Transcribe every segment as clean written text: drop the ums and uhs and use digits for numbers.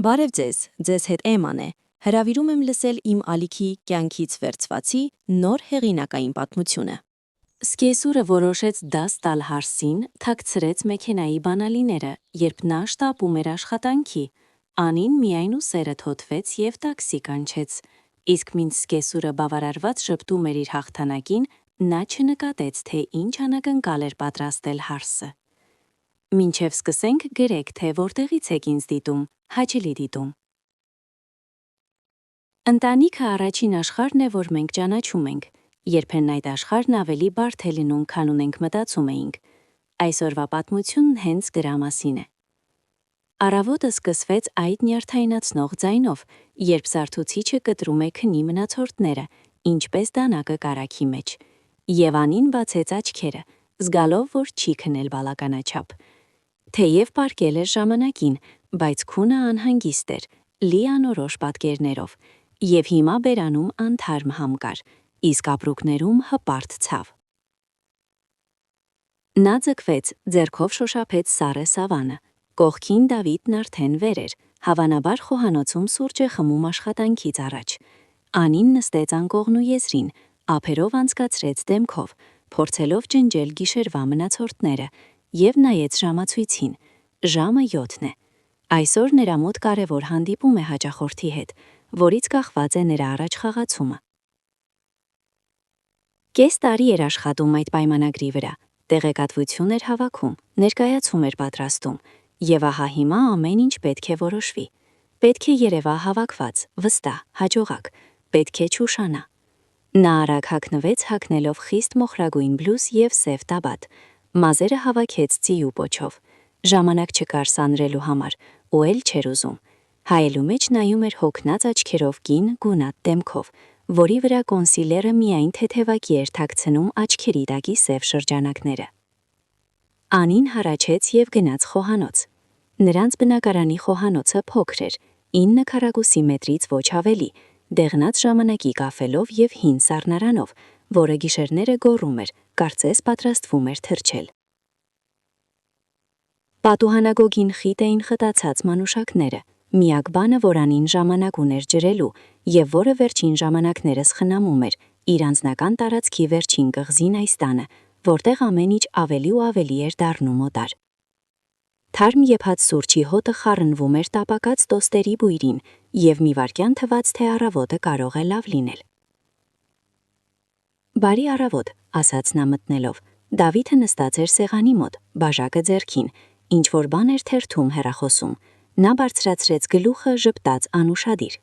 Բարև ձեզ հետ Էման է, հրավիրում եմ լսել իմ ալիքի կյանքից վերցվածի նոր հեղինակային պատմությունը։ Սկեսուրը որոշեց դաս տալ Հարսին, թաքցրեց մեքենայի բանալիները, երբ նա շտապում էր աշխատանքի, Անին միայն ուսերը թոթվեց և տաքսի կանչեց, իսկ մինչ Սկեսուրը բավարարված ժպտում էր իր հաղթանակին, նա չնկատեց, թե ինչ անակնկալ էր պատրաստել Հարսը։ Մինչև սկսենք գրեք, թե որտեղից եք ինձ դիտում, հաճելի դիտում։ Ընտանիքը առաջին աշխարհն է, որ մենք ճանաչում ենք, երբեմն այդ աշխարհն ավելի բարդ է լինում, քան ունենք մտածում էինք։ Այսօրվա պատմությունն հենց դրա մասին է։ Առավոտը սկսվեց այդ նյարդայնացնող ձայնով, երբ Զարթուցիչը կտրում է քնի մնացորդները, ինչպես դանակը կարագի մեջ, և Անին բացեց աչքերը, զգալով, որ չի քնել բավականաչափ։ Թեև պառկել էր ժամանակին, բայց քունը անհանգիստ էր, լի անորոշ պատկերներով, և հիմա բերանում անթարմ համ կար, իսկ ապրուկներում հպարտ ցավ։ Նա ձգվեց, ձեռքով շոշափեց սառը սավանը, կողքին Դավիթն արդեն վեր էր, հավանաբար խոհանոցում սուրճ է խմում աշխատանքից առաջ։ Անին նստեց անկողնու եզրին, ափերով անցկացրեց դեմքով, փորձելով ջնջել գիշերվա մնացորդները, և նայեց ժամացույցին, ժամը 7 է։ Այսօր նրա մոտ կարևոր հանդիպում է հաճախորդի հետ, որից կախված է նրա առաջխաղացումը։ Կես տարի էր աշխատում այդ պայմանագրի վրա, տեղեկատվություն էր հավաքում, ներկայացում էր պատրաստում, և ահա հիմա ամեն ինչ պետք է որոշվի։ Պետք է երևա հավաքված, վստահ, հաջողակ, պետք է չուշանա։ Նա արագ հագնվեց հագնելով խիստ մոխրագույն բլուզ և սև տաբատ, մազերը հավաքեց ծիու պոչով, ժամանակ չկար սանրելու համար, ու էլ չէր ուզում։ Հայելու մեջ նայում էր հոգնած աչքերով կին գունատ դեմքով, որի վրա կոնսիլերը միայն թեթևակի էր թաքցնում աչքերի տակի սև շրջանակները։ Անին հառաչեց և գնաց խոհանոց։ Նրանց բնակարանի խոհանոցը փոքր էր, 9 քառակուսի մետրից ոչ ավելի, դեղնած ժամանակի կաֆելով և հին սառնարանով, որը գիշերները գոռում էր, կարծես պատրաստվում էր թրջել։ Պատուհանագոգին խիտ էին խտացած մանուշակները, միակ բանը, որ Անին ժամանակ ուներ ջրելու, և որը վերջին ժամանակներս խնամում էր, իր անձնական տարածքի վերջին կղզին այս տանը, որտեղ ամեն ինչ ավելի ու ավելի էր դառնում օտար։ Թարմ եփած սուրճի հոտը խառնվում էր տապակած տոստերի բույրին, և մի վայրկյան թվաց, թե առավոտը կարող է լավ լինել։ Բարի առավոտ, ասաց նա մտնելով։ Դավիթը նստած էր սեղանի մոտ, բաժակը ձեռքին, ինչ-որ բան էր թերթում հեռախոսում։ Նա բարձրացրեց գլուխը, ժպտաց անուշադիր։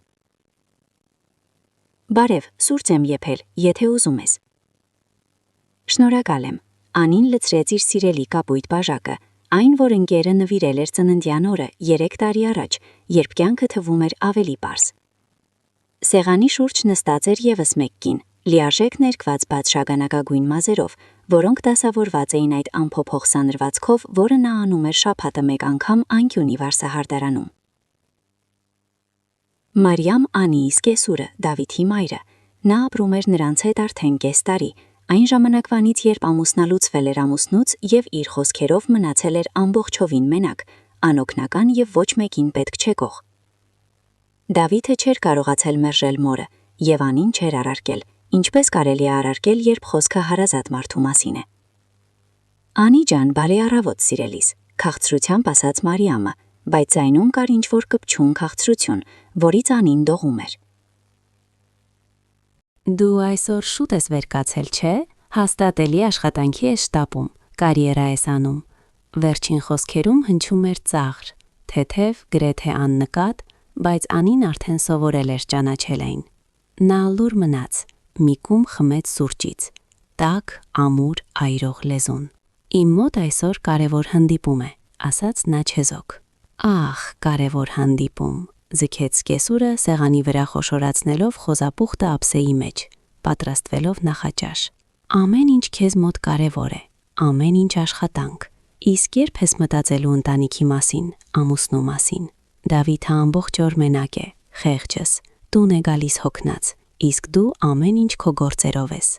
Բարև, սուրճ եմ եփել, եթե ուզում ես։ Շնորհակալ եմ։ Անին լցրեց իր սիրելի կապույտ բաժակը, այն, որ ընկերը նվիրել էր ծննդյան օրը 3 տարի առաջ, երբ կյանքը թվում էր ավելի պարզ։ Սեղանի շուրջ նստած էր ևս մեկ կին, լիարժեք ներկված բաց շագանակագույն մազերով, որոնք դասավորված էին այդ անփոփոխ սանրվածքով, որը նա անում էր շաբաթը մեկ անգամ անկյունի վարսահարդարանում։ Մարիամ Անիի սկեսուրը, Դավիթի մայրը, նա ապրում էր նրանց հետ արդեն կես տարի, այն ժամանակվանից, երբ ամուսնալուծվել էր ամուսնուց և իր խոսքերով մնացել էր ամբողջովին մենակ, անօգնական և ոչ մեկին պետք չեկող։ Դավիթը չէր կարողացել մերժել մորը, և Անին չէր առարկել, ինչպես կարելի է առարկել, երբ խոսքը հարազատ մարդու մասին է։ Անի ջան, բարի առավոտ, սիրելիս, քաղցրությամբ ասաց Մարիամը, բայց ձայնում կար ինչ-որ կպչուն քաղցրություն, որից Անին դողում էր։ Դու այսօր շուտ ես վեր կացել, չէ՞, հաստատելի աշխատանքի ես շտապում, կարիերա ես անում։ Վերջին խոսքերում հնչում էր ծաղր, թեթև, գրեթե աննկատ, բայց Անին արդեն սովորել էր ճանաչել այն։ Նա լուր մնաց, մի կում խմեց սուրճից, տաք, ամուր, այրող լեզուն։ Իմ մոտ այսօր կարևոր հանդիպում է, ասաց նա չեզոք։ Ահ, կարևոր հանդիպում, ձգեց սկեսուրը սեղանի վրա խոշորացնելով խոզապուխտը ափսեի մեջ, պատրաստվելով նախաճաշ։ Ամեն ինչ քեզ մոտ կարևոր է, ամեն ինչ աշխատանք։ Իսկ երբ ես մտածելու ընտանիքի մասին, ամուսնու մասին։ Դավիթը ամբողջ օր մենակ է, խեղճս, տուն է գալիս հոգնած, իսկ դու ամեն ինչ քո գործերով ես։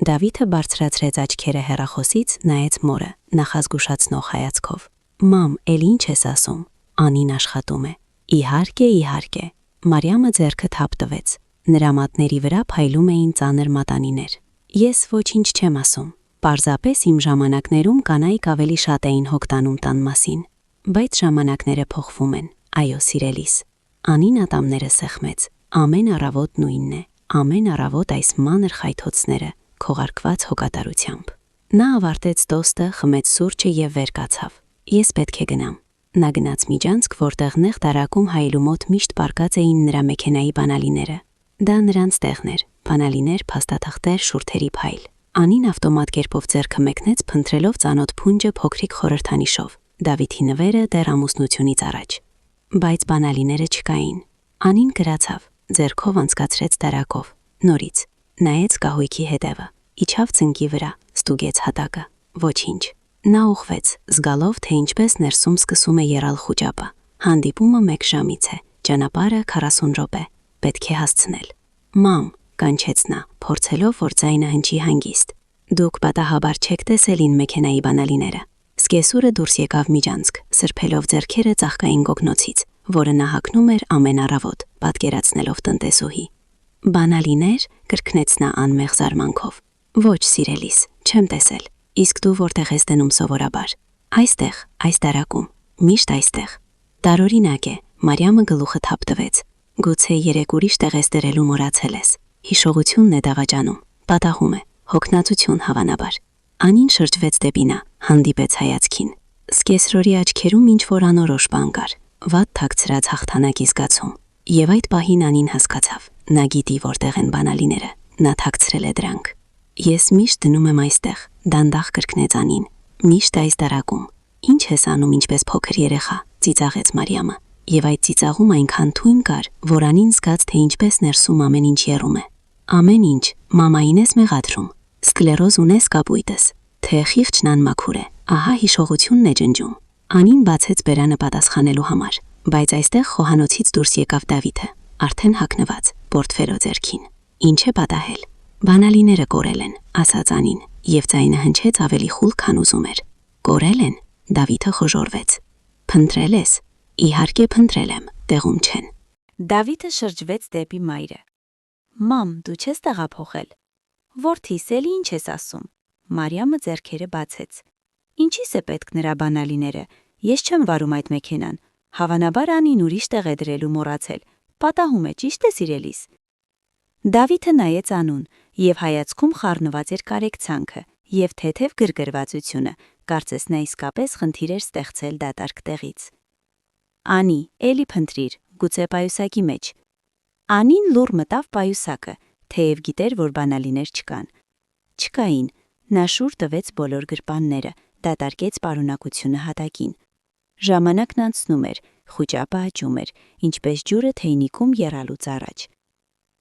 Դավիթը բարձրացրեց աչքերը հեռախոսից, նայեց մորը, նախազգուշացնող հայացքով։ Մամ, էլ ինչ ես ասում։ Անին աշխատում է։ Իհարկե, իհարկե։ Մարիամը ձեռքը թափ տվեց։ Նրա մատների վրա փայլում էին ծանր մատանիներ։ Ես ոչինչ չեմ ասում։ Պարզապես իմ ժամանակներում կանայք ավելի շատ էին հոգտանում տան մասին։ Բայց ժամանակները փոխվում են, այո, սիրելիս։ Անին ատամները սեղմեց։ Ամեն առավոտ նույնն է, ամեն առավոտ այս մանր խայթոցները, քողարկված հոգատարությամբ։ Նա ավարտեց տոստը, խմեց սուրճը եւ վեր կացավ։ Ես պետք է գնամ։ Նա գնաց միջանցք, որտեղ նեղ տարակում հայելու մոտ միշտ պառկած էին նրա մեքենայի բանալիները։ Դա նրանց տեղն էր, բանալիներ, փաստաթղթեր, շուրթերի փայլ։ Անին ավտոմատ կերպով ձեռքը մեկնեց, փնտրելով ծանոթ փունջը փոքրիկ խորհրդանիշով, Դավիթի նվերը դեռ ամուսնությունից առաջ։ Բայց բանալիները չկային։ Անին գրացավ, ձեռքով անցկացրեց տարակով, նորից, նայեց կահույքի հետևը, իջավ ծնկի վրա, ստուգեց հատակը, ոչինչ։ Նա ուղղվեց, զգալով, թե ինչպես ներսում սկսում է եռալ խուճապը։ Հանդիպումը 1 ժամից է, ճանապարհը 40 րոպե, պետք է հասցնել։ Մամ, կանչեց նա, փորձելով, որ ձայնը հնչի հանգիստ։ Դուք պատահաբար չեք տեսել ին մեքենայի բանալիները։ Սկեսուրը դուրս եկավ միջանցք, սրբելով ձեռքերը ծաղկային գոգնոցից, որը նա հագնում էր ամեն առավոտ, պատկերացնելով տնտեսուհի։ Բանալիներ, կրկնեց նա անմեղ զարմանքով։ Ոչ, սիրելիս, չեմ տեսել։ Իսկ դու որտեղ ես դնում սովորաբար։ Այստեղ, այս տարակում, միշտ այստեղ։ Տարօրինակ է, Մարիամը գլուխը թափ տվեց։ Գուցե երեք ուրիշ տեղ ես դրելու մոռացել ես։ Հիշողությունն է դավաճանում, պատահում է, հոգնածություն հավանաբար։ Անին շրջվեց դեպի նա, հանդիպեց հայացքին։ Սկեսրորի աչքերում ինչ-որ անորոշ բան կար, վատ թաքցրած հաղթանակի զգացում։ Եվ այդ պահին Անին հասկացավ, նա գիտի որտեղ են բանալիները, նա թաքցրել է դրանք։ Ես միշտ դնում եմ այստեղ, դանդաղ կրկնեց Անին, միշտ այս տարակում։ Ինչ ես անում ինչպես փոքր երեխա, ծիծաղեց Մարիամը, եւ այդ ծիծաղում այնքան թույն կար, որ Անին զգաց, թե ինչպես ներսում ամեն ինչ եռում է։ Ամեն ինչ, մամային ես մեղադրում, սկլերոզ ունես կապույտս, թե խիղճն անմաքուր է, ահա հիշողությունն է ջնջում։ Անին բացեց բերանը պատասխանելու համար, բայց այստեղ խոհանոցից դուրս եկավ Դավիթը, արդեն հագնված, պորտֆելո ձեռքին։ Ինչ է պատահել։ Բանալիները կորել են, ասաց Անին, եւ ձայնը հնչեց ավելի խուլ, քան ուզում էր։ Կորել են, Դավիթը խոժոռվեց։ Փնտրել ես։ Իհարկե փնտրել եմ, տեղում չեն։ Դավիթը շրջվեց դեպի մայրը։ Մամ, դու չես տեղափոխել։ Որդիս, էլի ինչ ես ասում։ Մարիամը ձեռքերը բացեց։ Ինչի՞ս է պետք նրա բանալիները։ Ես չեմ վարում այդ մեքենան։ Հավանաբար Անին ուրիշ տեղ է դրելու մոռացել։ Պատահում է, ճիշտ է, սիրելիս։ Դավիթը նայեց Անուն, եւ հայացքում խառնված էր կարեկցանքը եւ թեթև գրգռվածությունը, կարծես նա իսկապես խնդիր էր ստեղծել դատարկ տեղից։ Անի, էլի փնտրիր, գուցե պայուսակի մեջ։ Անին լուռ մտավ պայուսակը, թեև գիտեր, որ բանալիներ չկան։ Չկային, նա շուռ տվեց բոլոր գրպանները, դատարկեց պարունակությունը հատակին։ Ժամանակն անցնում էր, խուճապը աճում էր, ինչպես ջուրը թեյնիկում եռալուց առաջ։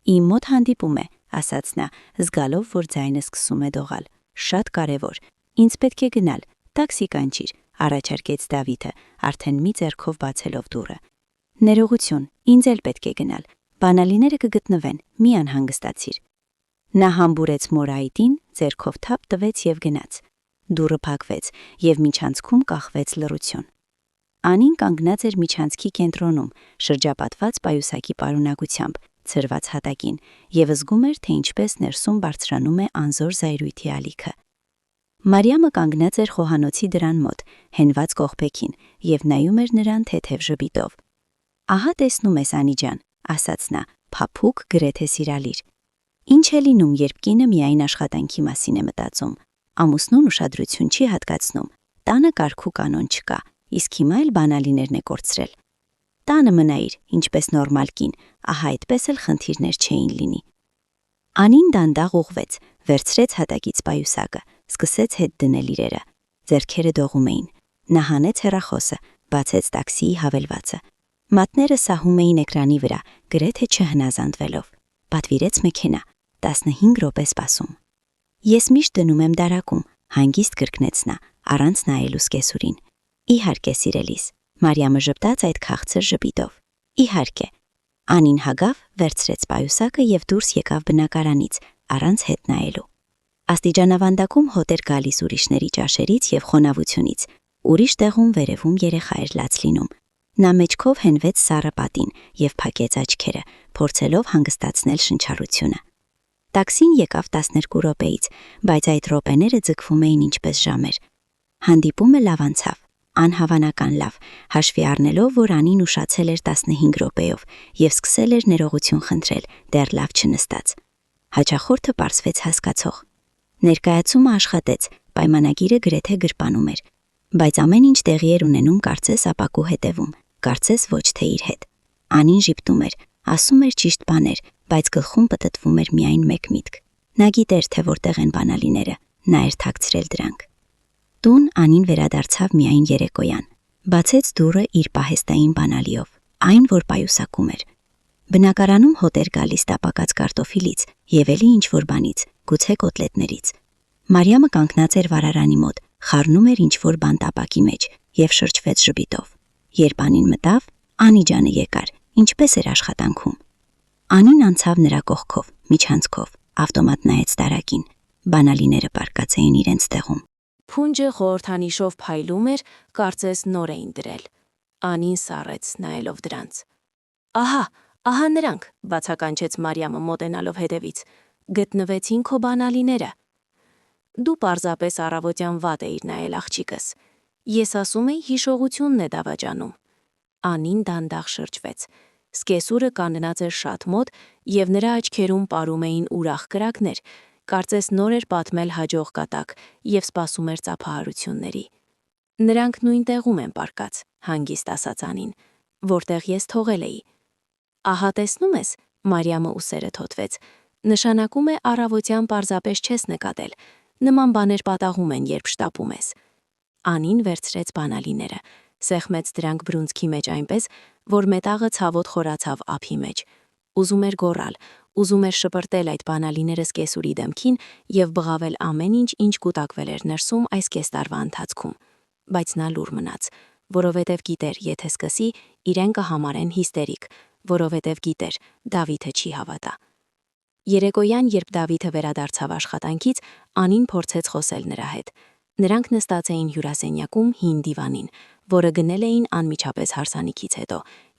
Իմ մոտ հանդիպում է, ասաց նա, զգալով, որ ձայնը սկսում է դողալ։ Շատ կարևոր, ինձ պետք է գնալ, տաքսի կանչիր, առաջարկեց Դավիթը, արդեն մի ձեռքով բացելով դուռը։ Ներողություն, ինձ էլ պետք է գնալ, բանալիները կգտնվեն, մի անհանգստացիր։ Նա համբուրեց մորայտին, ձեռքով թափ տվեց եւ գնաց։ Դուռը փակվեց եւ միջանցքում կախվեց լռություն։ Անին կանգնած էր միջանցքի կենտրոնում, շրջապատված պայուսակի պարունակությամբ, ցրված հատակին, եւ զգում էր, թե ինչպես ներսում բարձրանում է անզոր զայրույթի ալիքը։ Մարիամը կանգնած էր խոհանոցի դրան մոտ, հենված կողպեքին, եւ նայում էր նրան թեթև ժպիտով։ Ահա տեսնում ես, Անի ջան, ասաց նա, փափուկ գրեթե սիրալիր։ Ինչ է լինում, երբ կինը միայն աշխատանքի մասին է մտածում։ Ամուսնուն ուշադրություն չի հատկացնում, տանը կարգ ու կանոն չկա, իսկ հիմա էլ բանալիներն է կորցրել։ Տանը մնայիր, ինչպես նորմալ կին, ահա այդպես էլ խնդիրներ չէին լինի։ Անին դանդաղ ուղվեց, վերցրեց հատակից պայուսակը, սկսեց հետ դնել իրերը։ Ձեռքերը դողում էին։ Նա հանեց հեռախոսը, բացեց տաքսիի հավելվածը։ Մատները սահում էին էկրանի վրա, գրեթե չհնազանդվելով։ Պատվիրեց մեքենա, 15 րոպե սպասում։ Ես միշտ դնում եմ դարակում, հանգիստ կրկնեց նա, առանց նայելու սկեսուրին։ Իհարկե, սիրելիս, Մարիամը ժպտաց այդ քաղցր ժպիտով։ Իհարկե։ Անին հագավ, վերցրեց պայուսակը եւ դուրս եկավ բնակարանից, առանց հետ նայելու։ Աստիճանավանդակում հոտ էր գալիս ուրիշների ճաշերից եւ խոնավությունից, ուրիշ տեղում վերևում երեխա էր լաց լինում։ Նա մեջքով հենվեց սառը պատին եւ փակեց աչքերը, փորձելով հանգստացնել շնչառությունը։ Տաքսին եկավ 12 րոպեից, բայց այդ րոպեները ձգվում էին ինչպես ժամեր։ Հանդիպումը լավ անցավ, անհավանական լավ, հաշվի առնելով, որ Անին ուշացել էր 15 րոպեով եւ սկսել էր ներողություն խնդրել, դեռ լավ չնստած։ Հաճախորդը պարզվեց հասկացող։ Ներկայացումը աշխատեց, պայմանագիրը գրեթե գրպանում էր, բայց ամեն ինչ տեղի էր ունենում կարծես ապակու հետևում, կարծես ոչ թե իր հետ։ Անին ժիպտում էր, ասում էր ճիշտ բաներ, բայց գլխում պտտվում էր միայն մեկ միտք։ Նա գիտեր, թե որտեղ են բանալիները, նա էր թաքցրել դրանք։ Տուն Անին վերադարձավ միայն երեկոյան։ Բացեց դուռը իր պահեստային բանալիով, այն, որ պայուսակում էր։ Բնակարանում հոտ էր գալիս տապակած կարտոֆիլից եւ էլի ինչ-որ բանից, գուցե կոտլետներից։ Մարիամը կանգնած էր վարարանի մոտ, խառնում էր ինչ-որ բան տապակի մեջ եւ շրջվեց ժպիտով։ Երբ Անին մտավ, Անի ջանը եկար, ինչպես էր աշխատանքում։ Անին անցավ նրա կողքով, միջանցքով, ավտոմատ նայեց տարակին։ Բանալիները պարկած էին իրենց տեղում։ Փունջը խորհրդանիշով փայլում էր, կարծես նոր էին դրել։ Անին սառեց նայելով դրանց։ Ահա նրանք, բացականչեց Մարիամը մոտենալով հետևից։ Գտնվեցին քո բանալիները։ Դու պարզապես առավոտյան վատ էիր նայել աղջիկս։ Ես ասում էի հիշողությունն է դավաճանում։ Անին դանդաղ շրջվեց։ Սկեսուրը կանգնած էր շատ մոտ եւ նրա աչքերում պարում էին ուրախ կրակներ, կարծես նոր էր պատմել հաջող կատակ եւ սպասում էր ծափահարությունների։ Նրանք նույն տեղում են պարկած, հանգիստ ասաց Անին, որտեղ ես թողել էի։ Ահա տեսնում ես, Մարիամը ուսերը թոթվեց, նշանակում է առավոտյան պարզապես չես նկատել, նման բաներ պատահում են, երբ շտապում ես։ Անին վերցրեց բանալիները, սեղմեց դրանք բրունցքի մեջ այնպես, որ մետաղը ցավոտ խորացավ ափի մեջ։ Ուզում էր գոռալ, ուզում էր շպրտել այդ բանալիները սկեսուրի դեմքին եւ բղավել ամեն ինչ կուտակվել էր ներսում այս կես տարվա ընթացքում։ Բայց նա լուռ մնաց, որովհետև գիտեր, եթե սկսի, իրեն կհամարեն հիստերիկ, որովհետև գիտեր, Դավիթը չի հավատա։ Երեկոյան, երբ Դավիթը վերադարձավ աշխատանքից, Անին փորձեց խոսել նրա հետ։ Նրանք նստած էին հյուրասենյակում հին դիվանին, որը գնել էին անմիջապես հարսանիքից հետո,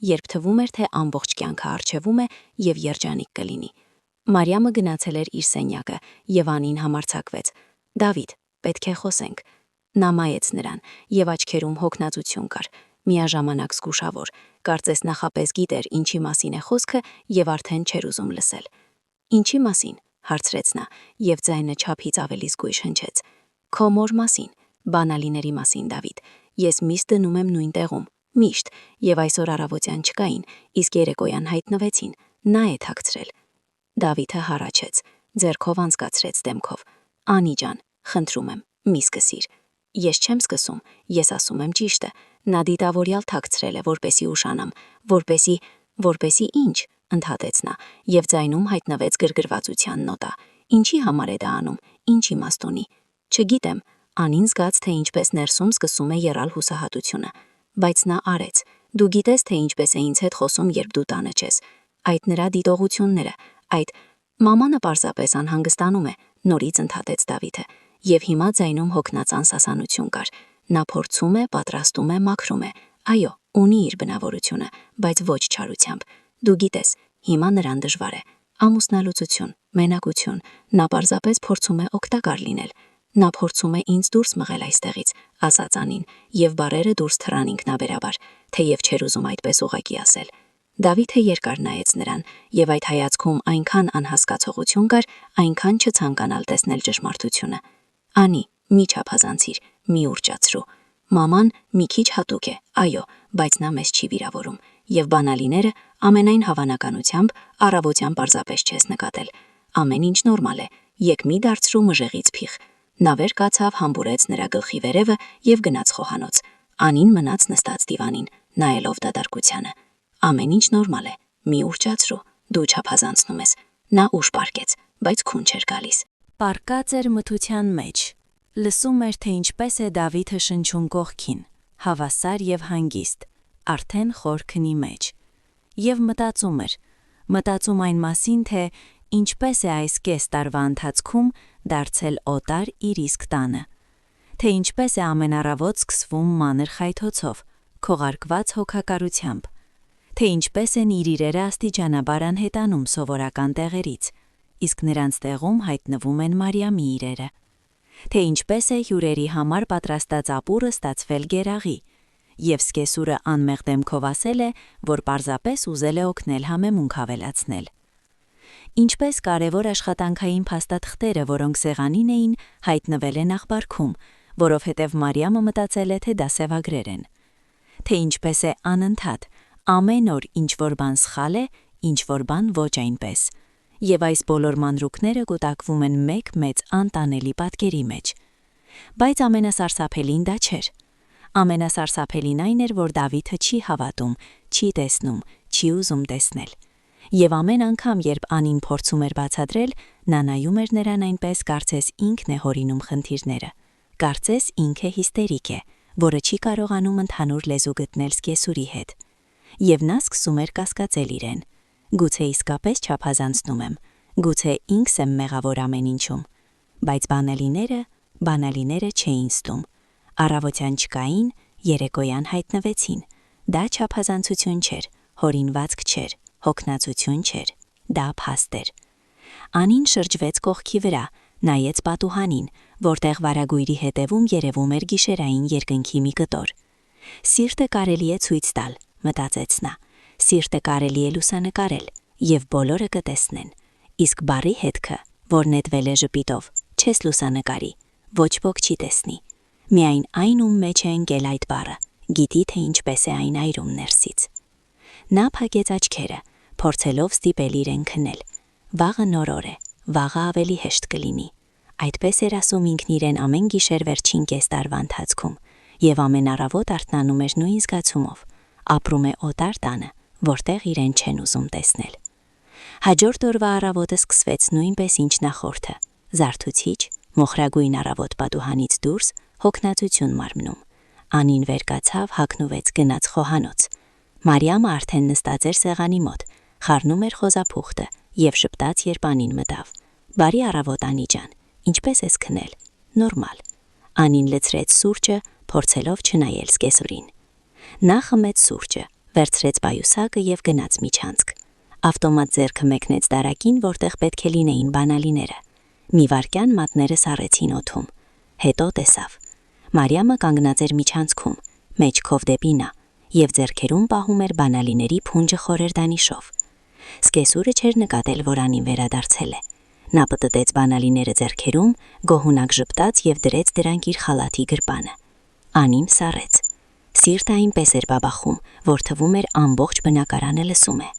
երբ թվում էր, թե ամբողջ կյանքը առջևում է եւ երջանիկ կլինի։ Մարիամը գնացել էր իր սենյակը եւ Անին համարձակվեց. «Դավիթ, պետք է խոսենք»։ Նա մայեց նրան եւ աչքերում հոգնածություն կար, միաժամանակ զգուշավոր, կարծես նախապես գիտեր ինչի մասին է խոսքը եւ արդեն չէր ուզում լսել։ «Ինչի մասին»։ Հարցրեց նա եւ ձայնը չափից ավելի զգույշ հնչեց։ «Քո մոր մասին, բանալիների մասին, Դավիթ։ Ես միշտ դնում եմ նույն տեղում, միշտ, եւ այսօր առավոտյան չկային, իսկ երեկոյան հայտնվեցին, նա է թաքցրել»։ Դավիթը հառաչեց, ձեռքով անցկացրեց դեմքով։ «Անի ջան, խնդրում եմ, մի սկսիր»։ «Ես չեմ սկսում, ես ասում եմ ճիշտը, նա դիտավորյալ թաքցրել է, որպեսի ուշանամ, որպեսի ինչ», ընդհատեց նա, եւ ձայնում հայտնվեց գրգռվածության նոտա։ «Ինչի համար է դա անում, ինչ իմաստ ունի»։ «Չգիտեմ», Անին զգաց, թե ինչպես ներսում սկսում է եռալ հուսահատությունը։ Բայց նա արեց։ «Դու գիտես, թե ինչպես է ինձ հետ խոսում, երբ դու տանը չես։ Այդ նրա դիտողությունները, այդ մամանը պարզապես անհանգստանում է», նորից ընդհատեց Դավիթը, եւ հիմա ձայնում հոգնած անսասանություն կար։ Նա փորձում է, պատրաստում է, մաքրում է։ Այո, ունի իր բնավորությունը, բայց ոչ չարությամբ։ Դու գիտես, հիմա նրան դժվար է։ Ամուսնալուծություն, մենակություն, նա պարզապես փորձում է օգտակար լինել։ Նա փորձում է ինձ դուրս մղել այստեղից, ասաց Անին, եւ բառերը դուրս թռան ինքնաբերաբար, թեև չէր ուզում այդպես ուղղակի ասել։ Դավիթը երկար նայեց նրան, եւ այդ հայացքում այնքան անհասկացողություն կար, այնքան չցանկանալ տեսնել ճշմարտությունը։ «Անի, մի չափազանցիր, մի ուռճացրու։ Մաման մի քիչ հատուկ է, այո, բայց նա մեզ չի վիրավորում, եւ բանալիները ամենայն հավանականությամբ առավոտյան պարզապես չես նկատել։ Ամեն ինչ նորմալ է, եկ մի դարձրու մժեղից փիխ»։ Նա վեր կացավ, համբուրեց նրա գլխի վերևը եւ գնաց խոհանոց։ Անին մնաց նստած դիվանին, նայելով դատարկությանը։ «Ամեն ինչ նորմալ է, մի ուռճացրու, դու չափազանցնում ես»։ Նա ուշ պարկեց, բայց քուն չէր գալիս։ Պարկած էր մթության մեջ։ Լսում էր, թե ինչպես է Դավիթը շնչում կողքին, հավասար եւ հանգիստ, արդեն խոր քնի մեջ։ Եվ մտածում այն մասին, թե ինչպես է այս կես տարվա ընթացքում դարձել օտար իր իսկ տանը, թե ինչպես է ամեն առավոտ սկսվում մանր խայթոցով, քողարկված հոգակարությամբ, թե ինչպես են իր իրերը աստիճանաբար անհետանում սովորական տեղերից, իսկ նրանց տեղում հայտնվում են Մարիամի իրերը, թե ինչպես է հյուրերի համար պատրաստած ապուրը ստացվել գերաղի, և սկեսուրը անմեղ դեմքով ասել է, որ պարզապես ուզել է օգնել համեմունք ավելացնել։ Ինչպես կարևոր աշխատանքային փաստաթղթերը, որոնք սեղանին էին, հայտնվել են աղբարքում, որովհետև Մարիամը մտածել է, թե դա սևագրեր են։ Թե ինչպես է անընդհատ, ամեն օր ինչ-որ բան սխալ է, ինչ-որ բան ոչ այնպես, և այս բոլոր մանրուքները կուտակվում են մեկ մեծ անտանելի պատկերի մեջ։ Բայց ամենասարսափելին դա չէր։ Ամենասարսափելին այն էր, որ Դավիթը չի հավատում, չի տեսնում, չի ուզում տեսնել։ Եվ ամեն անգամ, երբ Անին փորձում էր բացատրել, նա նայում էր նրան այնպես, կարծես ինքն է հորինում խնդիրները, կարծես ինքը հիստերիկ է, որը չի կարողանում ընդհանուր լեզու գտնել սկեսուրի հետ։ Եվ նա սկսում էր կասկածել իրեն. գուցե իսկապես չափազանցնում եմ, գուցե ինքս եմ մեղավոր ամեն ինչում, բայց բանալիները չէին ստում։ Առավոտյան չկային, երեկոյան հայտնվեցին։ Դա չափազանցություն չէր, հորինվածք չէր, հոգնածություն չէր, դա փաստ էր։ Անին շրջվեց կողքի վրա, նայեց պատուհանին, որտեղ վարագույրի հետևում երևում էր գիշերային երկնքի մի կտոր։ Սիրտը կարելի է ցույց տալ, մտածեց նա, սիրտը կարելի է լուսանկարել, և բոլորը կտեսնեն, իսկ բառի հետքը, որ նետվել է ժպիտով, չես լուսանկարի, ոչ ոք չի տեսնի, միայն այն ում մեջ է ընկել այդ բառը, գիտի թե ինչպես է այն այրում ներսից։ Նա փակեց աչքերը, փորձելով ստիպել իրեն քնել։ Վաղը նոր օր է, վաղը ավելի հեշտ կլինի։ Այդպես էր ասում ինքն իրեն ամեն գիշեր վերջին կես տարվա ընթացքում, և ամեն առավոտ արթնանում էր նույն զգացումով, ապրում է օտար տանը, որտեղ իրեն չեն ուզում տեսնել։ Հաջորդ օրվա առավոտը սկսվեց նույնպես ինչ նախորդը, զարթուցիչ, մոխրագույն առավոտ պատուհանից դուրս, հոգնածություն մարմնում։ Անին վեր կացավ, հագնվեց, գնաց խոհանոց։ Մարիամը արդեն նստած էր սեղանի մոտ, խառնում էր խոզափուխտը և շպտաց, երբ Անին մտավ. «Բարի առավոտ, Անի ջան, ինչպես ես քնել»։ «Նորմալ»։ Անին լցրեց սուրճը, փորձելով չնայել սկեսուրին։ Նա խմեց սուրճը, վերցրեց պայուսակը և գնաց միջանցք։ Ավտոմատ ձեռքը մեկնեց դարակին, որտեղ պետք է լինեին բանալիները։ Մի վայրկյան մատները սառեցին օդում։ Հետո տեսավ. Մարիամը կանգնած էր միջանցքում, մեջքով դեպի նա, և ձեռքերում պահում էր բանալիների փունջը խորհրդանիշով։ Սկեսուրը չէր նկատել, որ Անին վերադարձել է։ Նա պտտեց բանալիները ձեռքերում, գոհունակ ժպտաց և դրեց դրանք իր խալաթի գրպանը։ Անին սառեց։ Սիրտը այնպես էր բաբախում, որ թվում էր ամբողջ բնակարանը լսում է։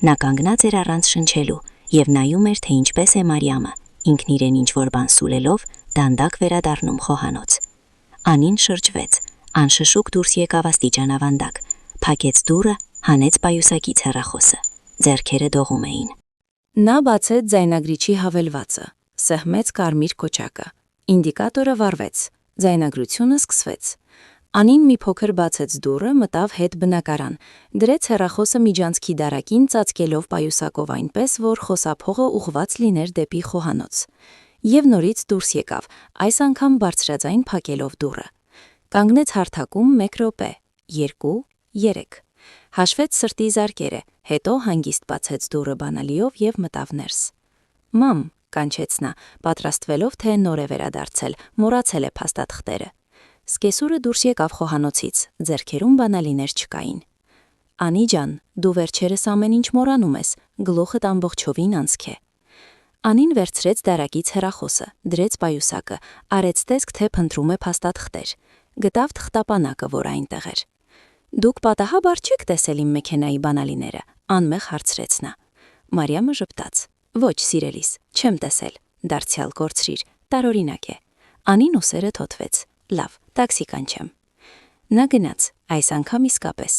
Նա կանգնած էր առանց շնչելու և նայում էր, թե ինչպես է Մարիամը, ինքն իրեն ինչ-որ բան սուլելով, դանդակ վերադառնում խոհանոց։ Անին շրջվեց, անշշուկ դուրս եկավ աստիճանավանդակ, փակեց դուռը, հանեց պայուսակից հեռախոսը։ Ձեռքերը դողում էին։ Նա բացեց ձայնագրիչի հավելվածը, սեղմեց կարմիր կոճակը։ Ինդիկատորը վառվեց, ձայնագրությունը սկսվեց։ Անին մի փոքր բացեց դուռը, մտավ հետ բնակարան, դրեց հեռախոսը միջանցքի դարակին, ծածկելով պայուսակով այնպես, որ խոսափողը ուղղված լիներ դեպի խոհանոց։ Եվ նորից դուրս եկավ, այս անգամ բարձրաձայն փակելով դուռը։ Կանգնեց հարթակում 1 րոպե, 2, 3։ Հաշվեց սրտի զարկերը, հետո հանգիստ բացեց դուռը բանալիով և մտավ ներս։ «Մամ», կանչեց նա, պատրաստվելով, թե նոր է վերադարձել, մոռացել է փաստաթղթերը։ Սկեսուրը դուրս եկավ խոհանոցից, ձեռքերում բանալիներ չկային։ «Անի ջան, դու վերջերս ամեն ինչ մոռանում ես, գլուխդ ամբողջովին անցք է»։ Անին վերցրեց դարակից հեռախոսը, դրեց պայուսակը, արեց տեսք, թե փնտրում է փաստաթղթեր։ Գտավ թղթապանակը, որ այնտեղ էր։ «Դուք պատահաբար չեք տեսել իմ մեքենայի բանալիները», անմեղ հարցրեց նա։ Մարիամը ժպտաց. «Ոչ, սիրելիս, չեմ տեսել, դարձյալ կորցրիր, տարօրինակ է»։ Անին ուսերը թոթվեց. «Լավ, տաքսի կանչեմ»։ Նա գնաց, այս անգամ իսկապես։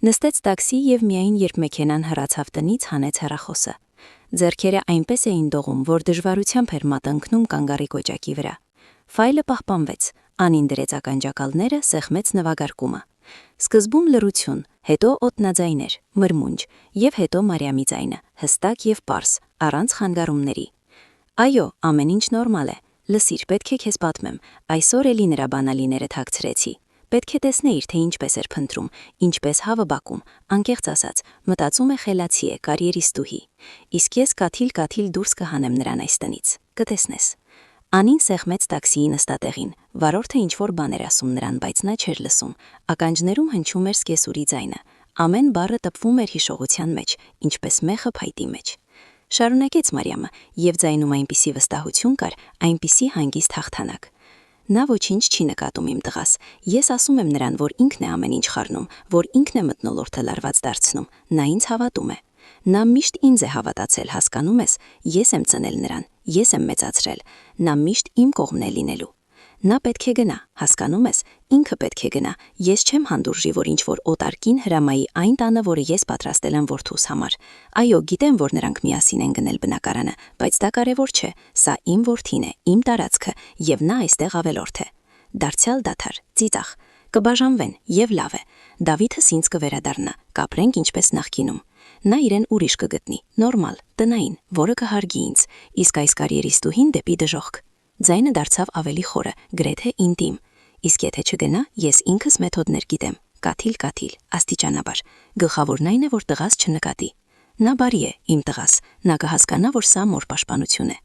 Նստեց տաքսի և միայն երբ մեքենան հեռացավ տնից, հանեց հեռախոսը։ Ձեռքերը այնպես էին դողում, որ դժվարությամբ էր մատ ընկնում կանգառի կոճակի վրա։ Ֆայլը պահպանվեց, Անին դրեց ականջակալները, սեղմեց նվագարկումը։ Սկզբում լռություն, հետո օդնաձայներ, մրմունջ, և հետո Մարիամի ձայնը, հստակ և պարզ, առանց խանգարումների։ «Այո, ամեն ինչ նորմալ է, լսիր, պետք է քեզ պատմեմ, այսօր էլի նրա բանալիները թաքցրեցի։ Պետք է տեսնեիր, թե ինչպես էր փնտրում, ինչպես հավը բակում, անկեղծ ասած, մտածում է խելացի է, կարիերիստուհի։ Իսկ ես կաթիլ դուրս կհանեմ նրան այս տնից, կտեսնես։ Անին սեղմեց տաքսիի նստատեղին, վարորդը ինչ-որ բան էր ասում նրան, բայց նա չէր լսում, ականջներում հնչում էր սկեսուրի ձայնը, ամեն բառը տպվում էր հիշողության մեջ, ինչպես մեխը փայտի մեջ։ Շարունակեց Մարիամը, եւ ձայնում այնպիսի վստահություն կար, այնպիսի հանգիստ հաղթանակ։ Նա ոչինչ չի նկատում իմ տղաս, ես ասում եմ նրան, որ ինքն է ամեն ինչ խառնում, որ ինքն է մթնոլորտը լարված դարձնում, նա ինձ հավատում է։ Նա միշտ ինձ է հավատացել, հասկանում ես, ես եմ ծնել նրան, ես եմ մեծացրել, նա միշտ իմ կողմն է լինելու։ Նա պետք է գնա, հասկանում ես, ինքը պետք է գնա, ես չեմ հանդուրժի, որ ինչ-որ օտարքին հրամայի այն տանը, որը ես պատրաստել եմ որդուս համար։ Այո, գիտեմ, որ նրանք միասին են գնել բնակարանը, բայց դա կարևոր չէ, սա իմ որդին է, իմ տարածքը, եւ նա այստեղ ավելորդ է։ Դարձյալ դադար, ծիծաղ, կբաժանվեն եւ լավ է։ Դավիթս ինձ կվերադառնա, կապրենք ինչպես նախկինում։ Նա իրեն ուրիշ կգտնի, նորմալ, տնային, որը կհարգի ինձ, իսկ այս կարիերիստուհին դեպի դժոխք։ Ձայնը դարձավ ավելի խորը, գրեթե ինտիմ։ Իսկ եթե չգնա, ես ինքս մեթոդներ գիտեմ, կաթիլ, աստիճանաբար։ Գլխավորն այն է, որ տղաս չնկատի։ Նա բարի է, իմ տղաս, նա կհասկանա, որ սա մոր պաշտպանություն է։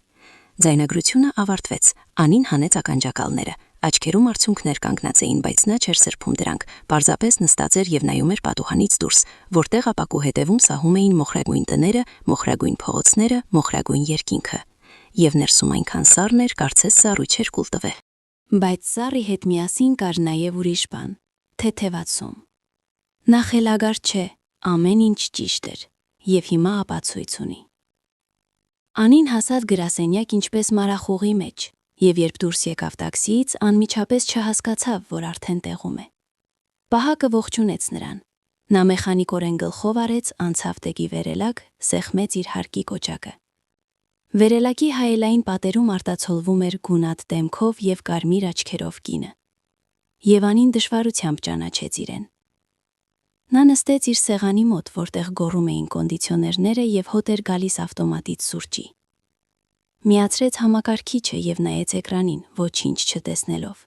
Ձայնագրությունը ավարտվեց, Անին հանեց ականջակալները, աչքերում արցունքներ կանգնած էին, բայց նա չէր սրբում դրանք, պարզապես նստած էր եւ նայում էր պատուհանից դուրս, որտեղ ապակու հետևում սահում էին մոխրագույն տները, մոխրագույն փողոցները, մոխրագույն երկինքը։ Եվ ներսում այնքան սառն էր, կարծես սառույց էր կուլ տվել։ Բայց սառի հետ միասին կար նաև ուրիշ բան՝ թեթևացում։ Նա խելագար չէ, ամեն ինչ ճիշտ էր, եւ հիմա ապացույց ունի։ Անին հասավ գրասենյակ ինչպես մարախուղի մեջ, եւ երբ դուրս եկավ տաքսիից, անմիջապես չհասկացավ, որ արդեն տեղում է։ Պահակը ողջունեց նրան։ Նա մեխանիկորեն գլխով արեց, անցավ տեգի վերելակ, սեղմեց իր հարկի կոճակը։ Վերելակի հայելային պատերում արտացոլվում էր գունատ դեմքով եւ կարմիր աչքերով կինը։ Եվանին դժվարությամբ ճանաչեց իրեն։ Նա նստեց իր սեղանի մոտ, որտեղ գոռում էին կոնդիցիոներները եւ հոտ էր գալիս ավտոմատից սուրճի։ Միացրեց համակարգիչը եւ նայեց էկրանին, ոչինչ չտեսնելով։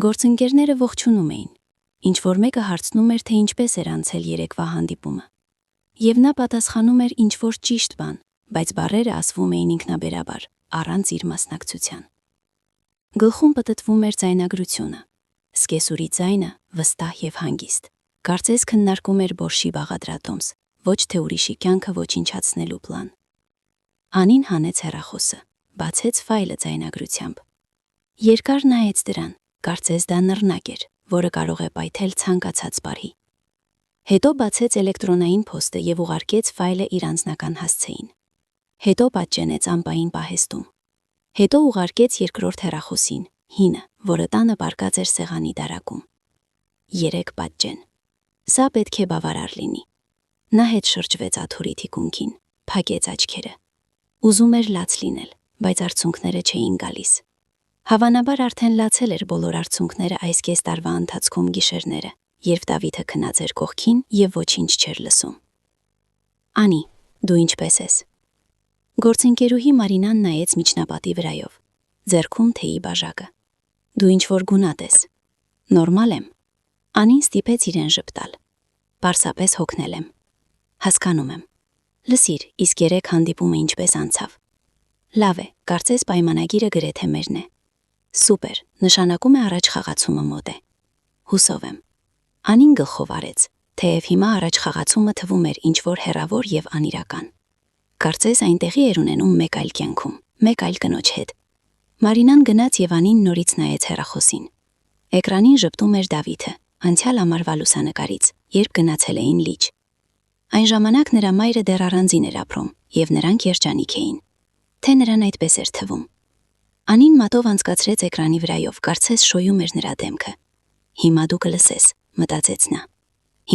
Գործընկերները ողջունում էին։ Ինչ որ մեկը հարցնում էր, թե ինչպես էր անցել երեկվա հանդիպումը։ Եվ նա պատասխանում էր ինչ որ ճիշտ բան, բայց բառերը ասվում էին ինքնաբերաբար, առանց իր մասնակցության։ Գլխում պտտվում էր ձայնագրությունը։ Սկեսուրի ձայնը վստահ եւ հանգիստ։ Կարծես քննարկում էր բորշի բաղադրատոմս, ոչ թե ուրիշի կյանքը ոչնչացնելու պլան։ Անին հանեց հեռախոսը, բացեց ֆայլը ձայնագրությամբ։ Երկար նայեց դրան, կարծես դա նռնակ էր, որը կարող է պայթել ցանկացած բառի։ Հետո բացեց էլեկտրոնային փոստը եւ ուղարկեց ֆայլը իր անձնական հասցեին։ Հետո պատճենեց ամպային պահեստում։ Հետո ուղարկեց երկրորդ հեռախոսին, հինը, որը տանը պառկած էր սեղանի դարակում։ 3 պատճեն։ Սա պետք է բավարար լինի։ Նա հետ շրջվեց աթոռի թիկունքին, փակեց աչքերը։ Ուզում էր լաց լինել, բայց արցունքները չէին գալիս։ Հավանաբար արդեն լացել էր բոլոր արցունքները այս կես տարվա ընթացքում գիշերները, երբ Դավիթը քնած էր կողքին եւ ոչինչ չէր լսում։ Անի, դու ինչպես ես։ Գործընկերուհի Մարինան նայեց միջնապատի վրայով, ձեռքում թեյի բաժակը։ Դու ինչ որ գունատ ես։ Նորմալ եմ։ Անին ստիպեց իրեն ժպտալ։ Պարզապես հոգնել եմ։ Հասկանում եմ։ Լսիր, իսկ 3 հանդիպումը ինչպես անցավ։ Լավ է, կարծես պայմանագիրը գրեթե մերն է։ Սուպեր, նշանակում է առաջ խաղացումը մոտ է։ Հուսով եմ։ Անին գլխով արեց, թեև հիմա առաջ խաղացումը թվում էր ինչ որ հեռավոր եւ անիրական։ Կարծես այնտեղի էր ունենում մեկ այլ կյանքում, մեկ այլ կնոջ հետ։ Մարինան գնաց եւ Անին նորից նայեց հեռախոսին։ Էկրանին ժպտում էր Դավիթը, անցյալ ամառվա լուսանկարից, երբ գնացել էին լիճ։ Այն ժամանակ նրա մայրը դեռ առանձին էր ապրում, եւ նրանք երջանիկ էին։ Թե նրան այդպես էր թվում։ Անին մատով անցկացրեց էկրանի վրայով, կարծես շոյում էր նրա դեմքը։ Հիմա դու կլսես, մտածեց նա։